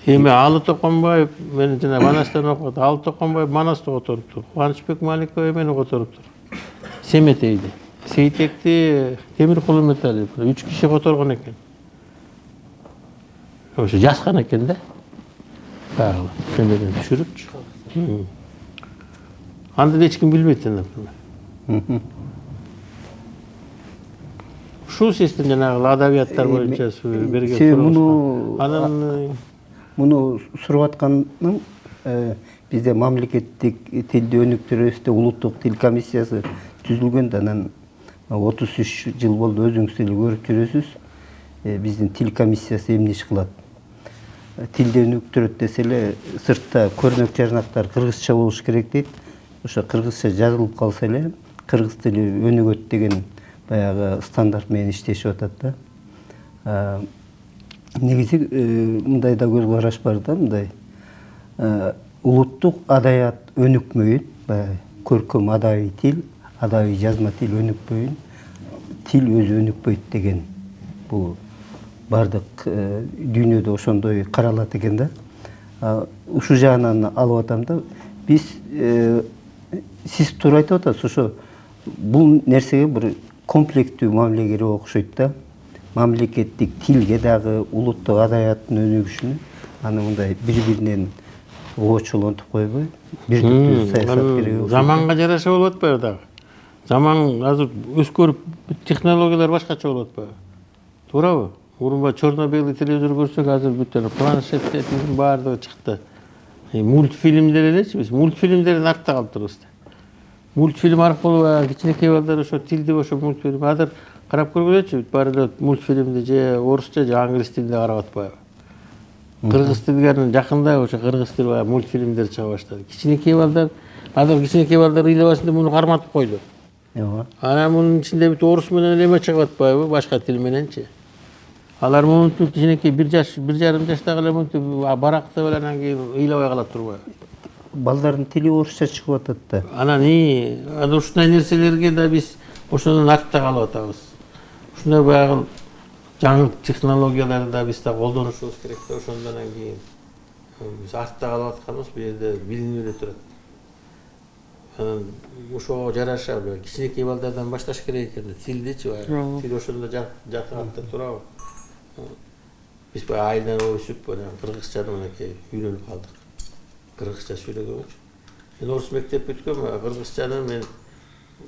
B: Эми Алы Токонбаев, мен жана Манастан окуп, Алы Токонбаев Манасты которуптур. Кубанычбек Маликов эмени которуптур. Семетейди. Сейтекти Темиркул Үмүталиев 3 киши которгон экен. Ошо жазган экен да. Баягы эмеден түшүрүпчү. Анда эч ким билбейт, например. Ушул систем жанагы адабияттар боюнча берген суроо. Анан
C: муну сурап атканым, бизде мамлекеттик тилди өнүктүрүүбүздө улуттук тил комиссиясы түзүлгөн, анан 33 жыл болду, өзүңүз эле көрүп жүрөсүз. Биздин тил комиссиясы эмне иш кылат? Тилди өнүктүрөт десе эле, сыртта көрнөк жарнактар кыргызча болуш керек дейт. Ошо кыргызча жазылып калса эле, кыргыз тили өнүгөт деген баягы стандарт менен иштешип атат да. Негизи мындай да көз караш бар да, мындай улуттук адабият өнүкмөйүн, баягы көркөм адабий тил, адабий жазма тил өнүкпөйүн, тил өзү өнүкпөйт деген. Бул бардык дүйнөдө ошондой каралат экен да. Ушул жагынан алып атам да, биз сиз туура айтып атасыз, ошо бул нерсеге бир комплекттүү мамиле керек окшойт да. Мамлекеттик тилге дагы, улуттук адабияттын өнүгүшүнө аны мындай бири-биринен оочулантып койбой, бир түптүү саясат керек.
B: Заманга жараша болуп атпайбы дагы? Заман азыр өзгөрүп, технологиялар башкача болуп атпайбы? Туурабы? Мурунба черно-белый телевизор көрсөк, азыр бүт планшеттердин баардыгы чыкты. Мультфильмдер элечи, биз мультфильмдерден артта калыптырбыз. Мультфильм аркылуу кичинекей балдар ошо тилди ошо мультфильм азыр карап көргүлөчү, баары мультфильмди же орусча же англис тилинде карап атпайбы. Кыргыз тилге жакында ошо кыргыз тил мультфильмдер чыга баштады. Кичинекей балдар, азыр кичинекей балдар ыйлабасын муну карматып койду. Анан мунун ичинде бүт орус менен эме чыгып атпайбы, башка тил мененчи. Алар мунтип кичинекей 1 жаш, 1,5 жаштагы эле мунтип баракта беле анан кийин ыйлабай калат турбайбы.
C: Балдардын тили орусча чыгып атат да.
B: Анан ушундай нерселерге да биз ошондон артта калып атабыз. Ушундай баягы жаңы технологияларды да биз да колдонушубуз керек да, ошондон кийин биз артта калып атканыбыз бул жерде билинип эле турат. Анан ошого жараша кичинекей балдардан башташ керек экен да, тилдичи баягы. Тил ошондо жатканда турабы? Биз баягы айынан өсүп, кыргызчаны мынакей үйрөнүп калдык. Кыргызча сүйлөгөнчү. Мен орус мектеп бүткөм, кыргызчаны мен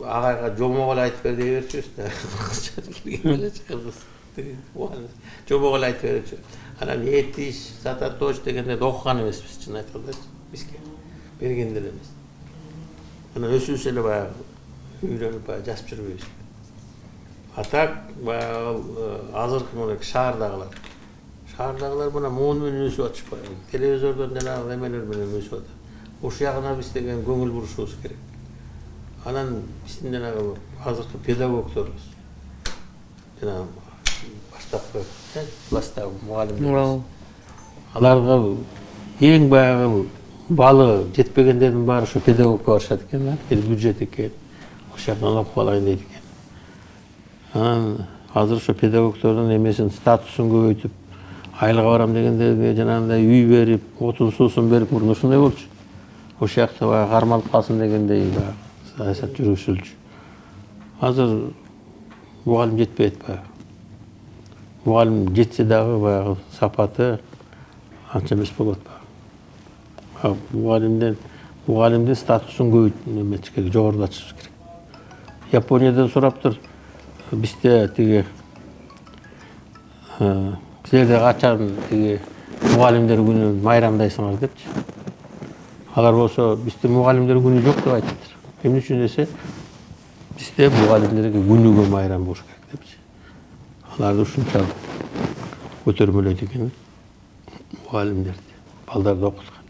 B: агайга жомок эле айтып бер дей берчүбүз да. Кыргызча келген элечи кыргыз. Жомок эле айтып берчү. Анан этиш, сататоч дегенде окуган эмеспиз, чын айтканда бизге берген деле эмес. Анан өсүбүз эле баягы үйрөнүп баягы жазып жүрбөйбүз. атак баягы азыркы мына шаардагылар. Шаардагылар мына муун менен өсүп атышпайбы? Телевизордон жанагы эмелер менен өсүп атат. Ушул жагына биз деген көңүл бурушубуз керек. Анан биздин жанагы азыркы педагогдорубуз, жанагы баштапкы класстагы мугалимдер, аларга эң баягы балы жетпегендердин баары ушу педагогко барышат экен да, бюджет экен. Ошол жактан алып калайын дейт экен. Анан азыр ошо педагогдордун эмесин статусун көбөйтүп, айлыга барам дегендерге жанагындай үй берип, отун суусун берип, мурун ушундай болчу. Ошол жакта баягы кармалып калсын дегендей баягы саясат жүргүзүлчү. Азыр мугалим жетпейт баягы. Мугалим жетсе дагы баягы сапаты анча эмес болот баягы. Мугалимдин статусун көбөйтүш керек, жогорулатыш керек. Япониядан сураптыр. Бизде тиги силерде качан тиги мугалимдер күнүн майрамдайсыңар депчи. Алар болсо бизде мугалимдер күнү жок деп айтыптыр. Эмне үчүн десе, бизде мугалимдерге күнүгө майрам болуш керек депчи. Аларды ушунчалык көтөрмөлөйт экен мугалимдерди, балдарды окуткан.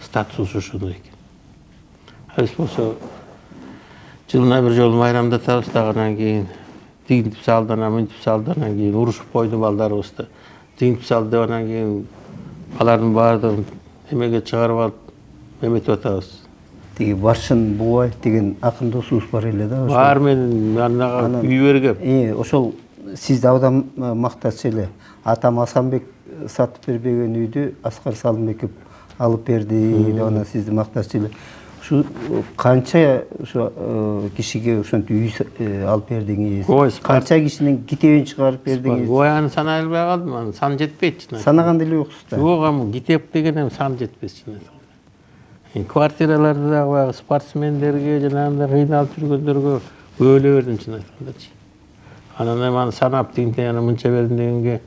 B: Статусу ушундай экен. Биз болсо жылына бир жолу майрамдатабыз, дагы кийин тигинтип салды, мынтип салды, кийин урушуп койду балдарыбызды. Тигинтип салды деп анан кийин алардын баардыгын эмеге чыгарып алып эметип атабыз.
C: Тиги Баршын Бубаев деген акын досубуз бар эле да.
B: Бар менин анага үй бергем.
C: Ошол сизди абдан мактачу эле. Атам Асанбек сатып бербеген үйдү Аскар Салымбеков алып берди деп анан сизди мактачу эле. Ушу канча ушу кишиге ошентип үй алып бердиңиз? Канча кишинин китебин чыгарып бердиңиз?
B: Ой, аны санай албай калдым, аны сан жетпейт чын.
C: Санаганда эле жоксуз да.
B: Жок, китеп деген сан жетпес чын. Квартираларды дагы баягы спортсмендерге, жанагындай кыйналып жүргөндөргө бөлө бердим чын айткандачы. Анан эми аны санап тигинтен аны мынча бердим дегенге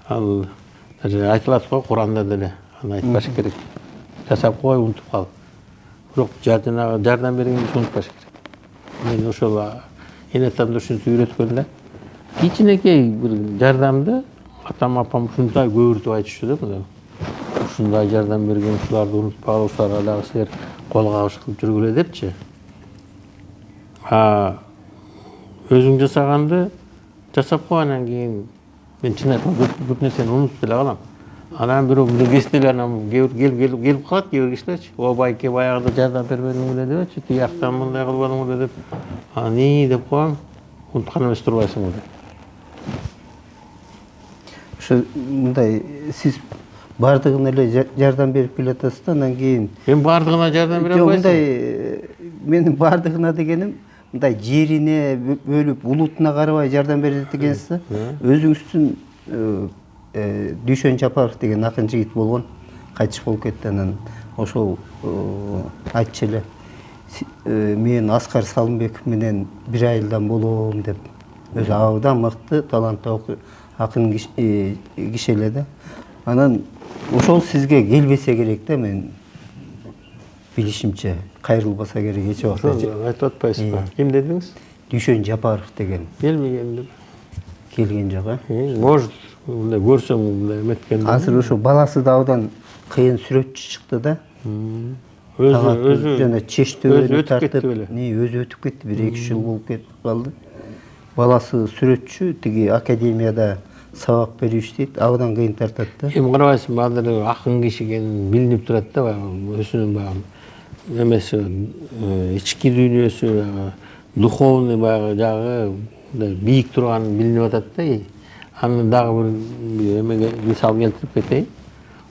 B: ал айтылат го Куранда деле. Аны айтпаш керек. Жасап кой, унутуп кал. Бирок жардам бергенди унутпаш керек. Мен ошол эне атамды ушинтип үйрөткөн да. Кичинекей бир жардамды атам апам ушундай көбүртүп айтышчу да мына. Ушундай жардам берген ушуларды унутпагыла, ушуларга дагы силер кол кабыш кылып жүргүлө депчи. Өзүң жасаганды жасап кой, анан кийин мен чын айтканда көп нерсени унутуп деле калам. Анан бирок кестелер анан келип калат кээ бир кишилерчи. О байке баягыда жардам бербедиң беле депчи, тияктан мындай кылбадың беле деп. Ани деп коем, унуткан эмес турбайсың беле.
C: Ошо мындай сиз бардыгына эле жардам берип келатасыз да, анан кийин
B: Мен бардыгына жардам бере
C: жок,
B: албайсың.
C: мындай менин бардыгына дегеним мындай жерине бөлүп улутуна карабай жардам берет экенсиз да. Өзүңүздүн Дүйшөн Жапаров деген акын жигит болгон, кайтыш болуп кетти. Анан ошол айтчу эле, мен Аскар Салымбеков менен бир айылдан болом деп. Өзү абдан мыкты, таланттуу акын киши эле да. Анан ошол сизге келбесе керек да, мен билишимче кайрылбаса керек эч убакта.
B: Айтып атпайсызбы? Ким дедиңиз?
C: Дүйшөн Жапаров деген.
B: Келмеген деп.
C: Келген жок,
B: Может, мындай көрсөм мындай эметкен.
C: Азыр ошо баласы да абдан кыйын сүрөтчү чыкты да.
B: Өзү
C: жана чечтөөнү
B: өтүп кетти
C: тартып,
B: беле?
C: Өзү өтүп кетти, 1-2 жыл болуп кетип калды. Баласы сүрөтчү, тиги академияда сабак берип иштейт, абдан кыйын тартат да.
B: Эми карабайсыңбы, азыр акын киши экени билинип турат да, баягы өзүнүн баягы эмеси, ички дүйнөсү, духовный баягы жагы бийик турганы билинип атат да. Аны дагы бир эмеге мисал келтирип кетейин.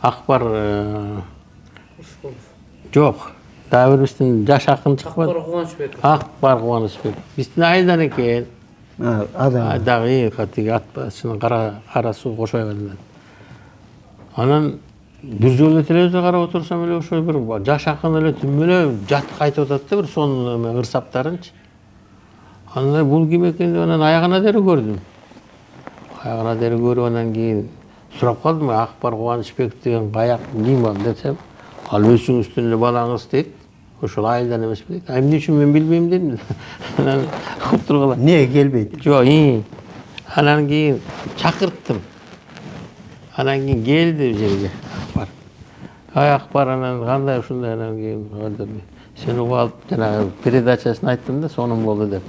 B: Акбар жок, дагы бир биздин жаш акын чыкпады. Акбар Кубанычбеков. Биздин айылдан экен.
C: Адам.
B: Дагы тиги атбасынын кара суу Кошоайбайдан. Анан бир жолу телевизор карап отурсам эле ошо бир жаш акын эле түм эле жатык айтып атат да, бир сонун ырсаптарынчы. Анан бул ким экен деп анан аягына дери көрдүм. Аягына дери көрүп анан кийин сурап калдым, Акбар Кубанычбеков деген каяк ким ал десем, ал өзүңүздүн эле балаңыз дейт. ошол айылдан эмес белек. Эмне үчүн мен билбейм дедим. Анан угуп тургула.
C: Niye gelmeydi?
B: Жок, анан кийин чакырттым. Анан кийин келди жерге. Акбар. Акбар анан кандай ушундай анан кийин сени угуп алып жанагы передачасын айттым да, сонун болду деп.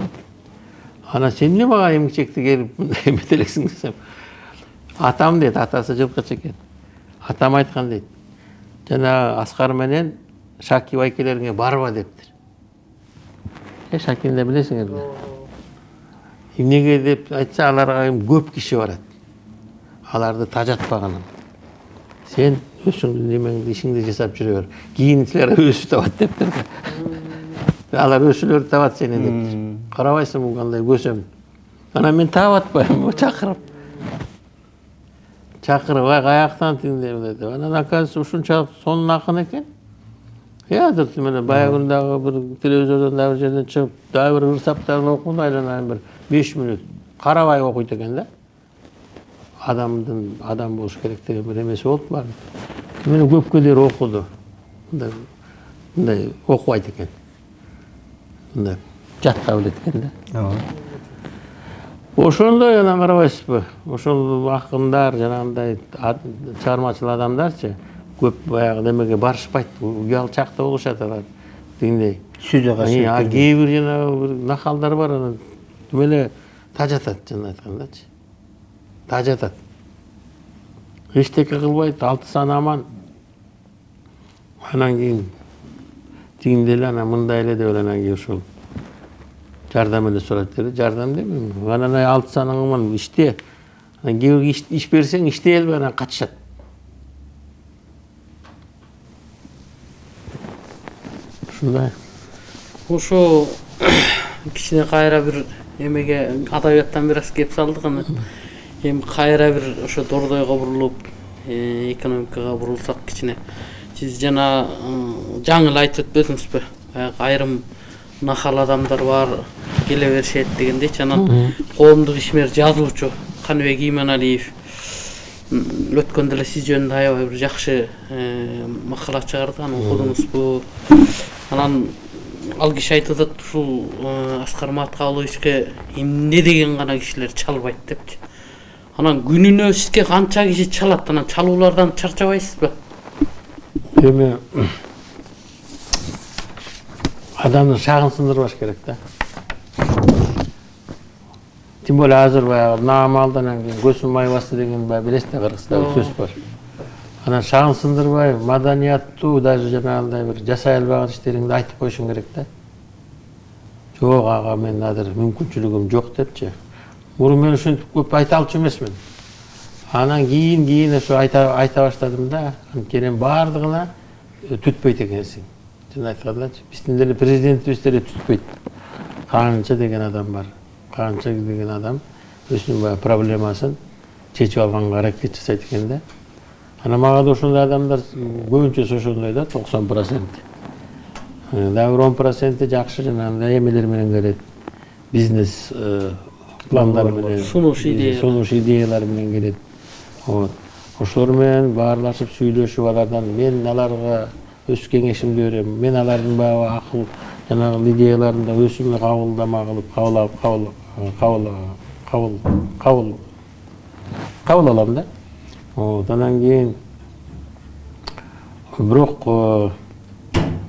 B: Анан сен эмне мага эмгичекти келип мындай эмет элексиң десем. Атам дейт, атасы жылкычы экен. Атам айткан дейт. Жана Аскар менен Шаки байкелериңе барба дептир. Шакини да билесиңер да. Эмнеге деп айтса, аларга көп киши барат. Аларды тажатпаганын. Сен өзүңдүн немеңди, ишиңди жасап жүрө бер. Кийин силер өсүп табат дептир да. Алар өсүлөр табат сени дептир. Карабайсыңбы кандай көсөм. Анан мен таап атпайм, чакырып. Каяктан тиңдейм деп. Анан оказывается ушунчалык сонун акын экен. Дұрыс, мені баяғындағы бір телевизордан да бір жерден шығып, да бір ұрсаптарын оқуын айланайын бір 5 минут қарабай оқиды екен да. Адам болуш керек деген бір емесі болды бар. Мені көпкелер оқыды. Мындай оқыбайды екен. Мындай жатқа біледі екен да. Ошондой анан карабайсыз ба? Ошол акындар, жанагындай чыгармачыл адамдарчы көп баягы немеге барышпайт, уялчакта болушат алар. Дегендей.
C: Сүзө кашып.
B: Кээ бир жанагы бир нахалдар бар, анан эле тажатат, жана айткандачы. Тажатат. Эчтеке кылбайт, 6 сан аман. Анан кийин тигинде эле анан мындай эле деп анан кийин ошол жардам эле сурайт dedi. Жардам демейм. Анан 6 сан аман иште. Анан кээ бир иш берсең, иштей албай анан качышат.
A: Ошо кичине кайра бир эмеге адабияттан бир аз кеп салдык аны. Эми кайра бир ошо дордойго бурулуп, экономикага бурулсак кичине. Сиз жана жаңыл айтып өтпөдүңүзбү? Айрым нахал адамдар бар, келе беришет дегендейчи. Анан коомдук ишмер жазуучу Каныбек Иманалиев өткөндө эле сиз жөнүндө аябай бир жакшы макала чыгарды, аны окудуңузбу? Анан ал киши айтып атат, ушул Аскар Маткаловичке эмне деген гана кишилер чалбайт депчи. Анан күнүнө сизге канча киши чалат, анан чалуулардан чарчабайсызбы?
B: Эми адамдын шагын сындырбаш керек да. Тем более азыр баягы наамалдан кийин көсүм май басты деген билесиз, Кыргызстанда сөз бар. Анан шагын сындырбай, маданияттуу, даже жанагындай бир жасай албаган иштериңди айтып коюшуң керек да. Жок, ага, мен азыр мүмкүнчүлүгүм жок депчи. Мурун мен ушинтип көп айта алчу эмесмин. Анан кийин ошо айта баштадым да, анткени бардыгына түтпөйт экенсиң. Жана айткандачы, биздин деле президентибиз деле түтпөйт. Канча деген адам бар. Канча деген адам өзүнүн проблемасын чечип алганга аракет жасайт экен да. Ана мага да ошондой адамдар көбүнчөсү ошондой да, 90%. Дагы 10% жакшы жанагындай эмелер менен келет. Бизнес пландар менен, сунуш идеялар менен келет. Ошолор менен баарлашып сүйлөшүп, алардан мен аларга өз кеңешимди берем. Мен алардын баягы акыл жанагы идеяларын да өзүмө кабылдама кылып кабыл алам да. Анан кийин бирок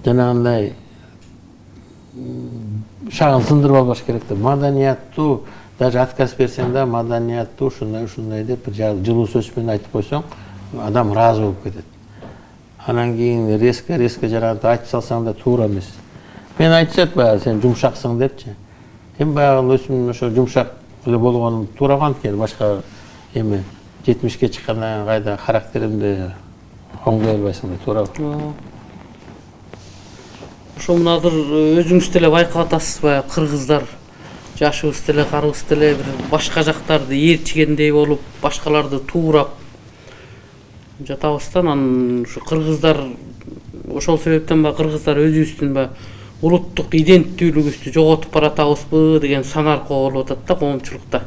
B: жанагындай шагын сындырып албаш керек да. Маданияттуу, даже отказ берсең да маданияттуу ушундай деп бир жылуу сөз менен айтып койсоң, адам ыраазы болуп кетет. Анан кийин резко жанагындай айтып салсаң да туура эмес. Мен айтышат баягы сен жумшаксың депчи. Эми баягы өзүм ошо жумшак эле болгонум туура анткени башка эми 70ке чыккандан кайда характеримди оңдой албайсың да, туура.
A: Ошо мына азыр өзүңүз деле байкап атасызбы, кыргыздар жашыбыз деле, карыбыз деле бир башка жактарды ээрчигендей болуп, башкаларды туурап жатабыз да. Анан ушу кыргыздар ошол себептен кыргыздар өзүбүздүн улуттук иденттүүлүгүбүздү жоготуп баратабызбы деген санаркоо болуп атат да коомчулукта.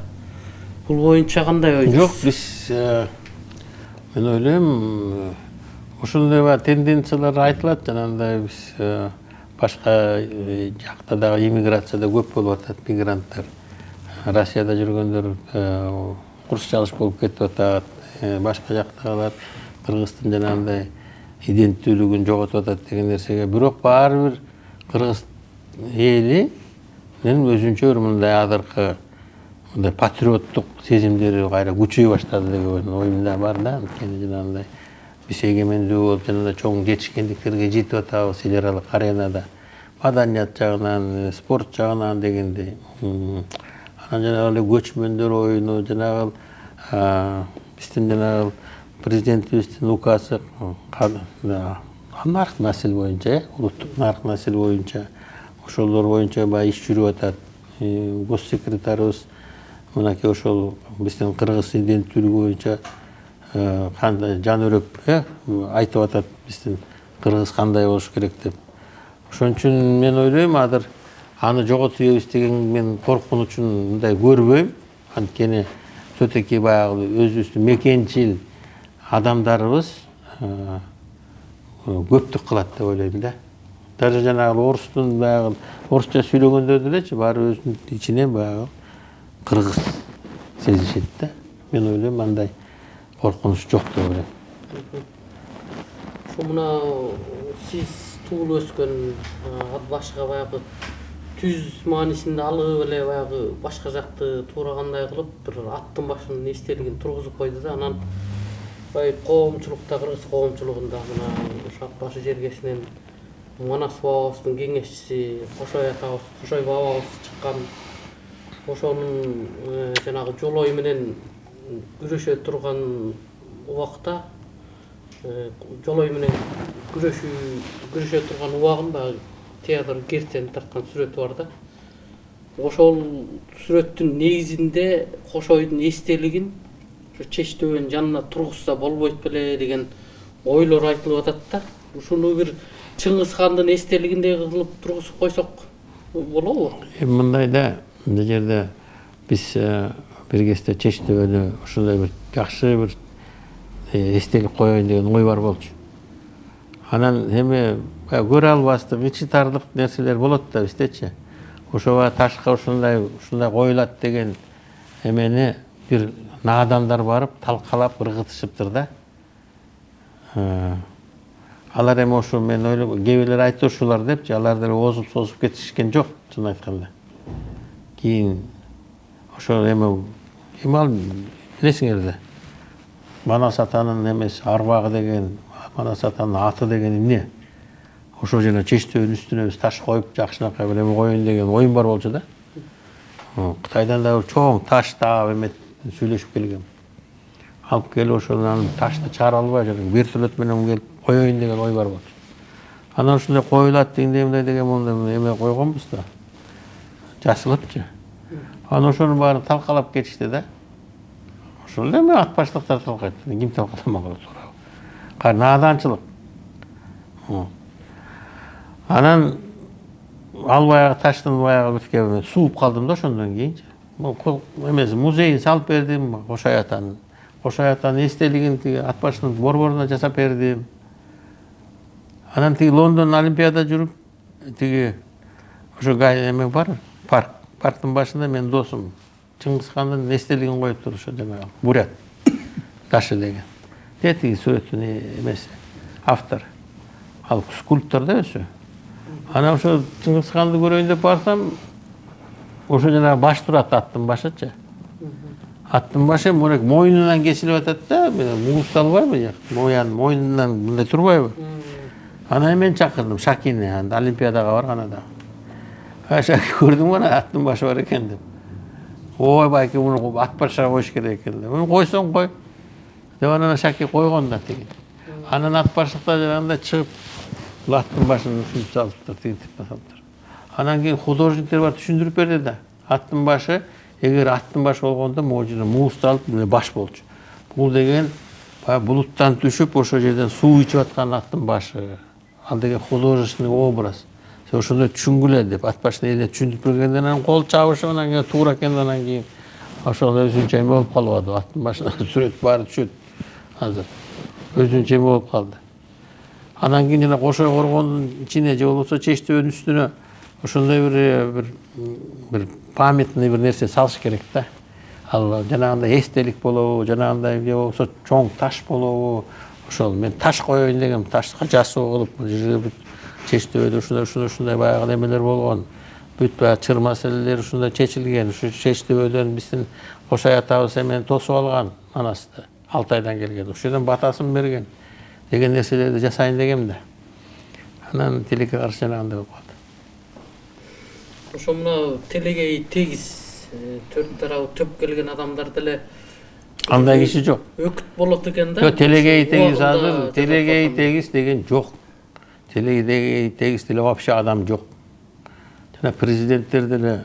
A: Бул боюнча кандай ойдуңуз?
B: Жок, биз мен ойлойм, ошондой тенденциялар айтылат, жанагындай биз башка жакта дагы иммиграцияда көп болуп атат мигранттар. Россияда жүргөндөр курс чалыш болуп кетип атат. Башка жактагылар Кыргыздын жанагындай иденттүүлүгүн жоготуп атат деген нерсеге. Бирок баары бир кыргыз эли өзүнчө бир мындай азыркы мындай патриоттук сезимдери кайра күчөй баштады деген оюмда бар да. Анткени жанагындай биз эгемендүү болуп жанагындай чоң жетишкендиктерге жетип атабыз эл аралык аренада. Маданият жагынан, спорт жагынан дегендей. Анан жанагы көчмөндөр оюну, жанагы биздин жанагы президентибиздин указы нарк наsil боюнча, улуттук нарк наsil боюнча ошолор боюнча баягы иш жүрүп атат. Госсекретарыбыз мынакей ошол биздин кыргыз иденттүүлүгү боюнча кандай жан өрөп айтып атат биздин кыргыз кандай болуш керек деп. Ошон үчүн мен ойлойм, азыр аны жоготуп ийбиз деген мен коркунучун мындай көрбөйм. Анткени сөтеки баягы өзүбүздүн мекенчил адамдарыбыз көптүк кылат деп ойлойм да. Даже жанагы орустун баягы орусча сүйлөгөндөр делечи баары өзүнүн ичинен баягы кыргыз сезишет да. Мен ойлойм андай коркунуч жок деп ойлойм.
A: Ошо мына сиз туулуп өскөн башка баягы түз маанисинде алгып эле баягы башка жакты туура кандай кылып бир аттын башынын эстелигин тургузуп койду да. Анан баягы коомчулукта, кыргыз коомчулугунда мына ошо ат башы жергесинен Манас бабабыздын кеңешчиси Кошой атабыз, Кошой бабабыз чыккан. Ошонун жанагы жолой менен күрөшө турган убакта жолой менен күрөшө турган убагын баягы театр Герцен тарткан сүрөтү бар да. Ошол сүрөттүн негизинде Кошойдун эстелигин ошо Чеч-төбөнүн жанына тургузса болбойт беле деген ойлор айтылып атат да. Ушуну бир Чыңгыз хандын эстелигиндей кылып тургузуп койсок болобу?
B: Мындай да, мына жерде биз бир кезде Чеч-төбөнү ушундай бир жакшы бир эстелик коеюн деген ой бар болчу. Анан эми көрө албастык, ичи тардык нерселер болот да биздечи. Ошого ташка ушундай коюлат деген эмени бир наадандар барып талкалап ыргытышыптыр да. Алар эми ошо мен ойлойм, кээ айтты ушулар депчи, алар деле озуп созуп кетишкен жок, чын айтканда. Кийин ошо эми ал билесиңер да. Манас атанын эмеси арбагы деген, Манас атанын аты деген эмне? Ошо жана Чеч-төбөнүн үстүнө биз таш коюп, жакшынакай бир эме коеюн деген оюм бар болчу да. Кытайдан да чоң таш таап эме сүйлөшүп келгем. Алып келип ошонун ташты чыгара албай жүрүп, вертолет менен келип коеюн деген ой бар болчу. Анан ушундай коюлат дегенде мындай деген мондай эме койгонбуз да. Жасылыпчы. Анан ошонун баарын талкалап кетишти да. Ошол эме ат баштыктар талкайт. Ким талкаламак болот? Кайра нааданчылык. Анан ал баягы таштын баягы бүткө сууп калдым да ошондон кийинчи. Эмеси музейин салып бердим, Кошой атанын. Кошой атанын эстелигин тиги ат башынын борборуна жасап бердим. Анан тиги Лондон Олимпиада жүрүп, тиги ошо эме бар, парктын башында менин досум Чыңгыз хандын эстелигин коюп тур, ошо жанагы Бурят ташы деген. Тиги сүрөттүн эмеси, автор. Ал скульптор да өзү. Анан ошо Чыңгыз ханды көрөйүн деп барсам, ошо жанагы баш турат аттын башычы. Аттын башы мойнунан кесилип атат да, муусталбайбы? Мойнунан мындай турбайбы? Анан мен чакырдым Шакини, Олимпиадага барган адам. Шаки көрдүң бана аттын башы бар экен деп. Ой, байки муну ат башыга коюш керек экен деп. Муну койсоң кой. Деп анан Шаки койгон да тиги. Анан ат баштыкта жанагындай чыгып, аттын башын ушинтип салыптыр, тигинтип салыптыр. Анан кийин художниктер бар түшүндүрүп берди да. Аттын башы, эгер аттын башы болгондо могу жерде муусталып баш болчу. Бул деген булуттан түшүп, ошол жерден суу ичип аткан аттын башы. Ал деген художественный образ. Сен ошондой түшүнгүлө деп ат башын эле түшүндүрүп бергенден анан кол чабышып, анан кийин туура экен, анан кийин ошол өзүнчө эме болуп калып атат. Аттын башына сүрөт баары түшөт азыр. Өзүнчө эме болуп калды. Анан кийин жана Кошой коргоонун ичине же болбосо Чеч төбөнүн үстүнө ошондой бир памятный бир нерсе салыш керек да. Ал жанагындай эстелик болобу, жанагындай же болбосо чоң таш болобу. Ошол мен таш коеюн дегем, ташка жасоо кылып, бул жерде Чеч төбөдө ушундай баягы немелер болгон. Бүт баягы чыр маселелери ушундай чечилген. Ушу Чеч төбөдөн биздин Кошой атабыз эмен тосуп алган Манасты. Алтайдан келген. Ошол жерден батасын берген деген нерселерди жасайын дегем да. Анан тилекке каршы жанагындай болуп калды.
A: Ошо мына телегей тегиз төрт тарабы төп келген адамдар деле
B: Андай киши жок.
A: өкүт болот экен да.
B: Жок, телегей тегиз азыр, телегей тегиз деген жок. Телегей тегиз деле вообще адам жок. Жана президенттер деле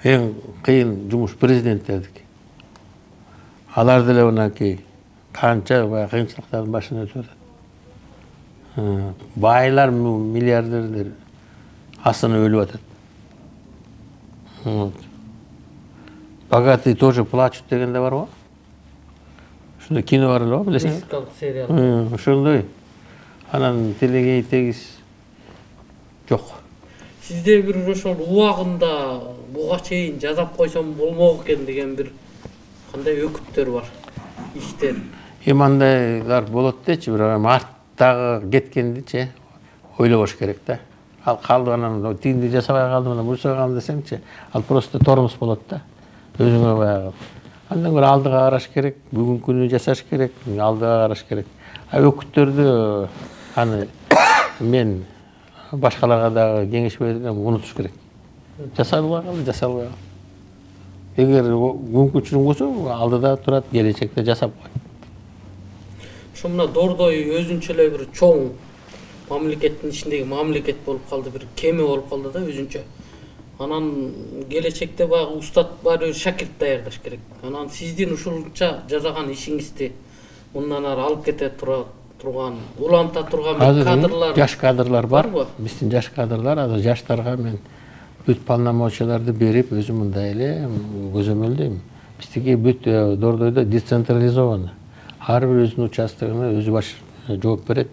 B: эң кыйын жумуш президенттердики. Алар деле мынакей канча баягы кыйынчылыктардын башынан өтүп атат. Байлар, миллиардерлер асынып өлүп атат. Богатые тоже плачут дегенде бар го. Ошондой кино бар эле го, билесиңби?
A: Мексикалык сериал.
B: Ошондой. Анан телегей тегиз жок.
A: Сизде бир ошол убагында буга чейин жазап койсом болмок экен деген бир кандай өкүттөр бар, иштер.
B: Мындайлар болот дечи, бирок арттагы кеткендичи ойлобош керек да. Ал калды анан тигинди жасабай калдым, анан буюрса калдым десеңчи, ал просто тормоз болот да. Өзүңө баягы. Андан көрө алдыга караш керек, бүгүнкү күнү жасаш керек, алдыга караш керек. Өкүттөрдү аны мен башкаларга дагы кеңеш берем, унутуш керек. Жасалбай калды, жасалбай калды. Эгер мүмкүнчүлүк болсо, алдыда турат, келечекте жасап кой.
A: Ошо мына Дордой өзүнчө эле бир чоң мамлекеттин ичиндеги мамлекет болуп калды, бир кеме болуп калды да өзүнчө. Анан келечекте баягы устат бар шакирт даярдаш керек. Анан сиздин ушунча жасаган ишиңизди мындан ары алып кете турган, уланта турган кадрлар,
B: жаш кадрлар бар.
A: барбы?
B: Биздин жаш кадрлар, азыр жаштарга мен бүт полномочияларды берип, өзүм мындай эле көзөмөлдөйм. Биздики бүт Дордойдо децентрализовано. Ар бир өзүнүн участогуна өзү баш жооп берет.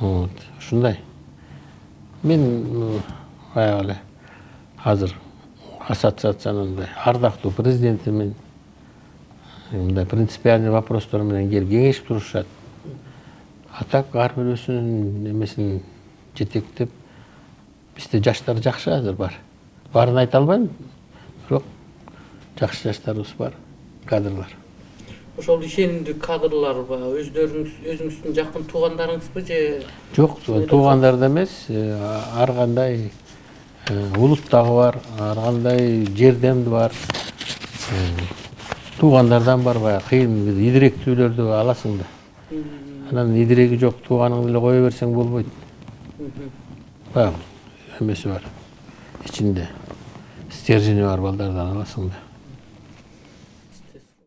B: Ушундай. Мен баягы эле азыр ассоциациянын ардактуу президенти мен мындай принципиальный вопростор менен келип кеңешип турушат. А так ар бир өзүнүн немесин жетектеп, бизде жаштар жакшы азыр бар. Баарын айта албайм, бирок жакшы жаштарыбыз бар, кадрлар.
A: Ошол ишенимдүү кадрлар өзүңүздүн жакын туугандарыңызбы же?
B: Жок, туугандар да эмес, ар кандай улуттагы бар, ар кандай жерден бар. Туугандардан бар баягы кыйын идиректүүлөрдү аласың да. Анан идиреги жок тууганыңды эле кое берсең болбойт. Баягы эмеси бар. Ичинде стержени бар балдардан аласың да.